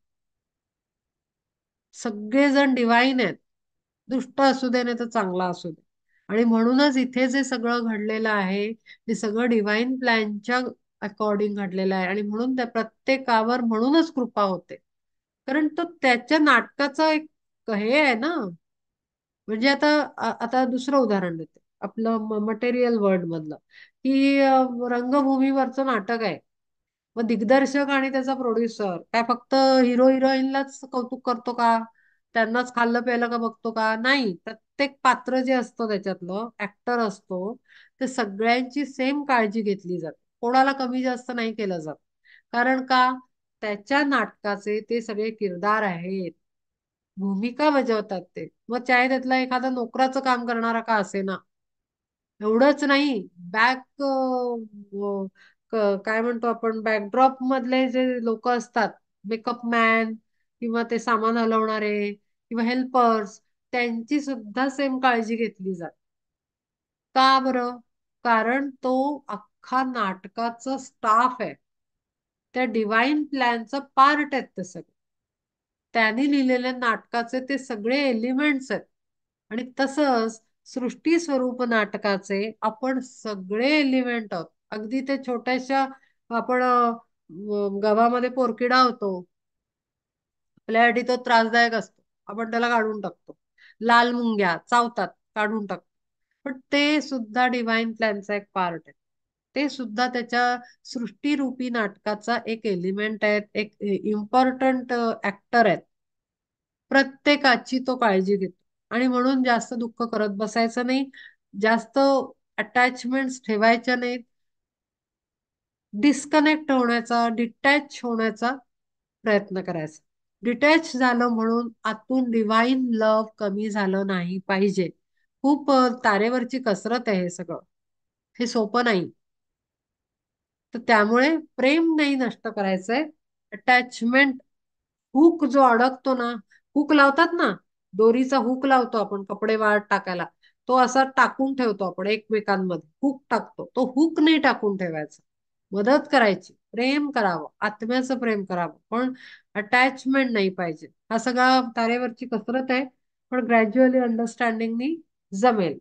सगळेजण डिव्हाइन आहेत, दुष्ट असू दे नाही तर चांगला असू दे. आणि म्हणूनच इथे जे सगळं घडलेलं आहे ते सगळं डिव्हाइन प्लॅनच्या अकॉर्डिंग घडलेलं आहे, आणि म्हणून त्या प्रत्येकावर म्हणूनच कृपा होते. कारण तो त्याच्या नाटकाचा एक हे आहे ना. म्हणजे आता आता दुसरं उदाहरण देते, आपलं मटेरियल वर्ल्ड मधलं, की रंगभूमीवरचं नाटक आहे. मग दिग्दर्शक आणि त्याचा प्रोड्युसर काय फक्त हिरो हिरोईनलाच कौतुक करतो का? त्यांनाच खाल्लं प्यायलं का बघतो का? नाही, प्रत्येक पात्र जे असतं त्याच्यातलं ऍक्टर असतो, ते सगळ्यांची सेम काळजी घेतली जाते, कोणाला कमी जास्त नाही केलं जात. कारण का? त्याच्या नाटकाचे ते सगळे किरदार आहेत, भूमिका बजावतात ते. मग चाहे त्यातला एखादा नोकराचं काम करणारा का असे ना. एवढंच नाही, बॅक काय म्हणतो आपण, बॅकड्रॉप मधले जे लोक असतात, मेकअप मॅन किंवा ते सामान हलवणारे किंवा हेल्पर्स, त्यांची सुद्धा सेम काळजी घेतली जाते. का बरं? कारण तो अख्खा नाटकाचा स्टाफ आहे, त्या डिव्हाइन प्लॅनचं पार्ट आहेत ते सगळे. त्यांनी लिहिलेल्या नाटकाचे ते सगळे एलिमेंट्स आहेत. आणि तसंच सृष्टी स्वरूप नाटकाचे आपण सगळे एलिमेंट आहोत. अगदी ते छोट्याशा, आपण गव्हामध्ये पोरकिडा होतो, आपल्यासाठी तो त्रासदायक असतो, आपण त्याला काढून टाकतो. लाल मुंग्या चावतात, काढून टाकतो. पण ते सुद्धा डिव्हाइन प्लॅनचा एक पार्ट आहे. ते सुद्धा त्याच्या सृष्टीरूपी नाटकाचा एक एलिमेंट आहेत, एक इम्पॉर्टंट ऍक्टर आहेत. प्रत्येकाची तो काळजी घेतो. आणि म्हणून जास्त दुःख करत बसायचं नाही, जास्त अटॅचमेंट्स ठेवायच्या नाहीत, डिस्कनेक्ट होण्याचा, डिटॅच होण्याचा प्रयत्न करायचा. डिटॅच झालं म्हणून आतून डिव्हाइन लव्ह कमी झालं नाही पाहिजे. खूप तारेवरची कसरत आहे हे सगळं, हे सोपं नाही. तर त्यामुळे प्रेम नाही नष्ट करायचंय, अटॅचमेंट, हुक जो अडकतो ना, हुक लावतात ना, दोरीचा हुक लावतो आपण कपडे वाळत टाकायला, तो असा टाकून ठेवतो आपण एकमेकांमध्ये, हुक टाकतो, तो हुक नाही टाकून ठेवायचा. मदत करायची, प्रेम करावं, आत्म्याचं प्रेम करावं, पण अटॅचमेंट नाही पाहिजे. हा सगळा तारेवरची कसरत आहे, पण ग्रॅज्युअली अंडरस्टँडिंगनी जमेल.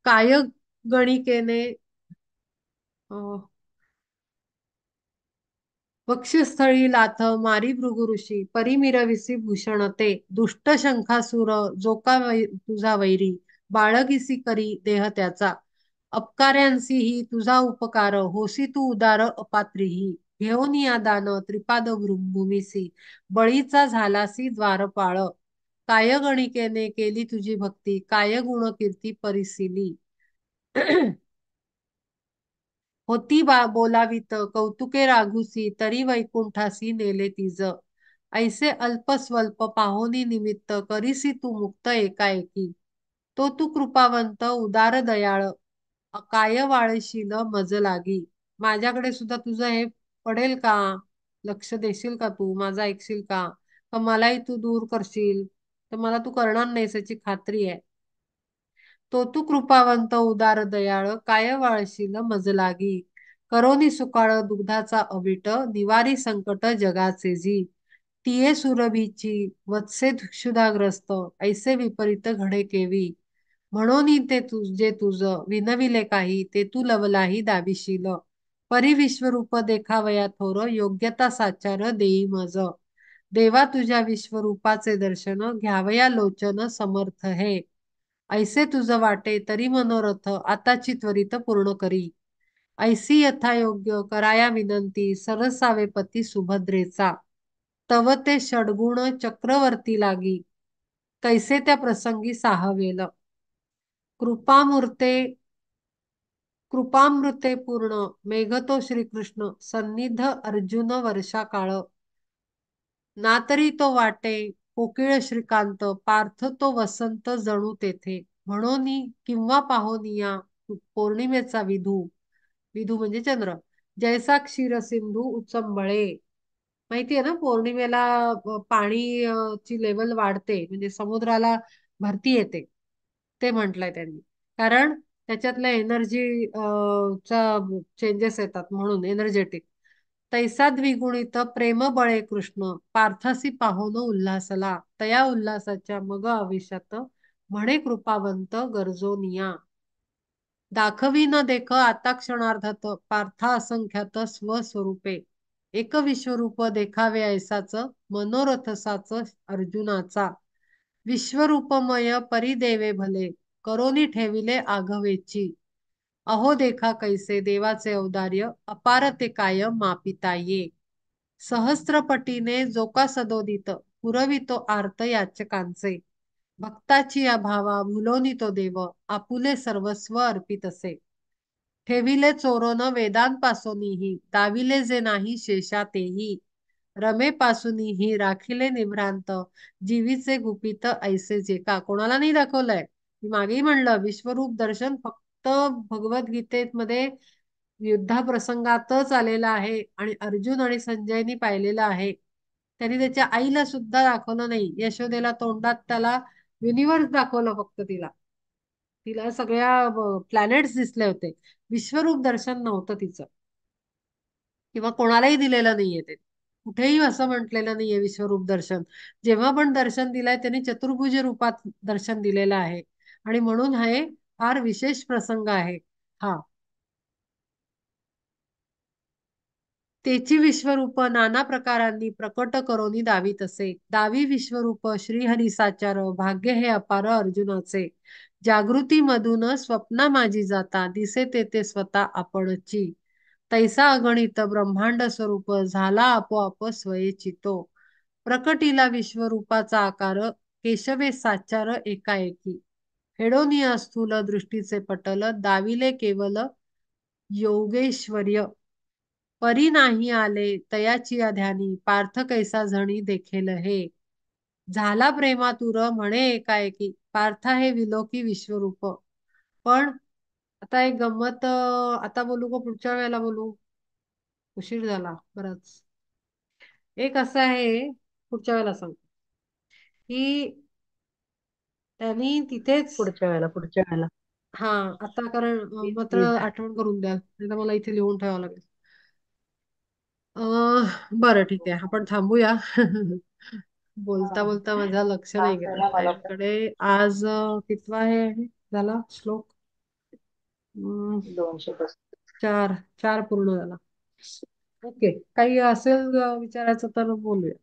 कायगणिकेने वक्षस्थळी लाथ मारी भृगुऋषी परिमिरविसी भूषण ते दुष्ट शंखासुर जो का तुझा वैरी बाळगिसी करी देह त्याचा अपकार्यांसी ही तुझा उपकार होसी तू उदार अपात्रीही घेऊन या दान त्रिपाद भूमीसी बळीचा झालासी द्वारपाळ काय गणिकेने केली तुझी भक्ती काय गुण कीर्ती परिसिली होती बोलावीत कौतुके राघुसी तरी वैकुंठासी नेले तिज ऐसे अल्प स्वल्प पाहोनी निमित्त करीसी तू मुक्त एकाएकी तो तू कृपावंत उदार दयाळ काय वाळशील मज लागी माझ्याकडे सुद्धा तुझं हे पडेल का लक्ष देशील का तू माझं ऐकशील का का मलाही तू दूर करशील तर मला तू करणार नाहीस याची खात्री आहे तो तू कृपावंत उदार दयाळ काय वाळशील मज लागी करोनी सुकाळ दुग्धाचा अविट निवारी संकट जगाचे जी तिये सुरभीची वत्से क्षुधाग्रस्त ऐसे विपरीत घडे केवी म्हणून ते जे तुझ विनविले काही ते तू लवलाही दाविशील परी विश्वरूप देखावया थोर योग्यता साचार देई मज देवा तुझ्या विश्वरूपाचे दर्शन घ्यावया लोचन समर्थ हे ऐसे तुझ वाटे तरी मनोरथ आताची त्वरित पूर्ण करी ऐसी यथायोग्य कराया विनंती सरसावे पती सुभद्रेचा तव ते षडगुण चक्रवर्ती लागी कैसे त्या प्रसंगी साहवेल कृपामूर्ते कृपामृते पूर्ण मेघतो श्रीकृष्ण सन्निध अर्जुन वर्षा काळ ना तरी तो वाटे कोकिळ श्रीकांत पार्थ तो वसंत जणू तेथे म्हणून किंवा पाहोनिया पौर्णिमेचा विधू विधू म्हणजे चंद्र जैसा क्षीर सिंधू उचंबळे माहितीये ना पौर्णिमेला पाणी ची लेवल वाढते म्हणजे समुद्राला भरती येते ते म्हटलंय त्यांनी कारण त्याच्यातल्या एनर्जी चा चेंजेस येतात म्हणून एनर्जेटिक तैसा द्विगुणित प्रेम बळे कृष्ण पार्थसी पाहोन उल्हासला तया उल्हासाच्या मग आविष्यात म्हणे कृपावंत गरजोनिया दाखवी न देख आता क्षणार्धात पार्था असंख्यात स्वस्वरूपे एक विश्वरूप देखावे ऐसाच मनोरथसाच अर्जुनाचा विश्वरूपमय परिदेवे भले करोनी ठेविले आघवेची अहो देखा कैसे देवाचे औदार्य अपार ते काय मापिता ये सहस्त्रपटीने जो का सदोदित पुरवितो आर्त याचकांचे भक्ताची या भावा भुलोनी तो देव आपुले सर्वस्व अर्पितसे ठेविले चोरोन वेदांपासूनही दाविले जे नाही शेषा तेही रमेपासूनही राखिले निभ्रांत जीवीचे गुपित ऐसे जे का कोणाला नाही दाखवलंय मी मागेही म्हणलं विश्वरूप दर्शन फक्त भगवद्गीतेमध्ये युद्धाप्रसंगातच आलेला आहे आणि अर्जुन आणि संजयनी पाहिलेला आहे त्यांनी त्याच्या आईला सुद्धा दाखवलं नाही यशोदेला तोंडात त्याला युनिव्हर्स दाखवलं फक्त तिला तिला सगळ्या प्लॅनेट्स दिसले होते विश्वरूप दर्शन नव्हतं तिचं किंवा कोणालाही दिलेलं नाहीये ते कुठेही असं म्हटलेलं नाहीये विश्वरूप दर्शन जेव्हा पण दर्शन दिलंय त्यांनी चतुर्भुज रूपात दर्शन दिलेलं आहे आणि म्हणून हे फार विशेष प्रसंग आहे हा तेची विश्वरूप नाना प्रकारांनी प्रकट करोनी दावीत असे दावी विश्वरूप श्रीहरी साचार भाग्य हे अपार अर्जुनाचे जागृती मधून स्वप्ना माझी जाता दिसे ते स्वतः आपणची तैसा अगणित ब्रह्मांड स्वरूप झाला आपोआप स्वयचितो प्रकटीला विश्वरूपाचा आकार केशवे साचार एकाएकी हेडोनिया स्थूल दृष्टीचे पटल दाविले केवल योगेश्वर्य परी नाही आले तयाची ध्यानी पार्थ कैसा जणी देखील हे झाला प्रेमातुर म्हणे एकाएकी पार्था हे विलोकी विश्वरूप पण आता एक गंमत आता बोलू का पुढच्या वेळेला बोलू उशीर झाला बराच एक असं आहे पुढच्या वेळेला सांग की त्यांनी तिथेच पुढच्या वेळेला हा आता कारण प्लीज मात्र प्लीज आठवण करून द्या नाही तर मला इथे लिहून ठेवावं लागेल बरं ठीक आहे आपण थांबूया बोलता हा बोलता माझं लक्ष नाही त्रास गेलं झाला मला पण टाइमकडे आज कितवा आहे झाला श्लोक 200%. चार चार पूर्ण झाला ओके, काही असेल विचारायचं तर बोलूया.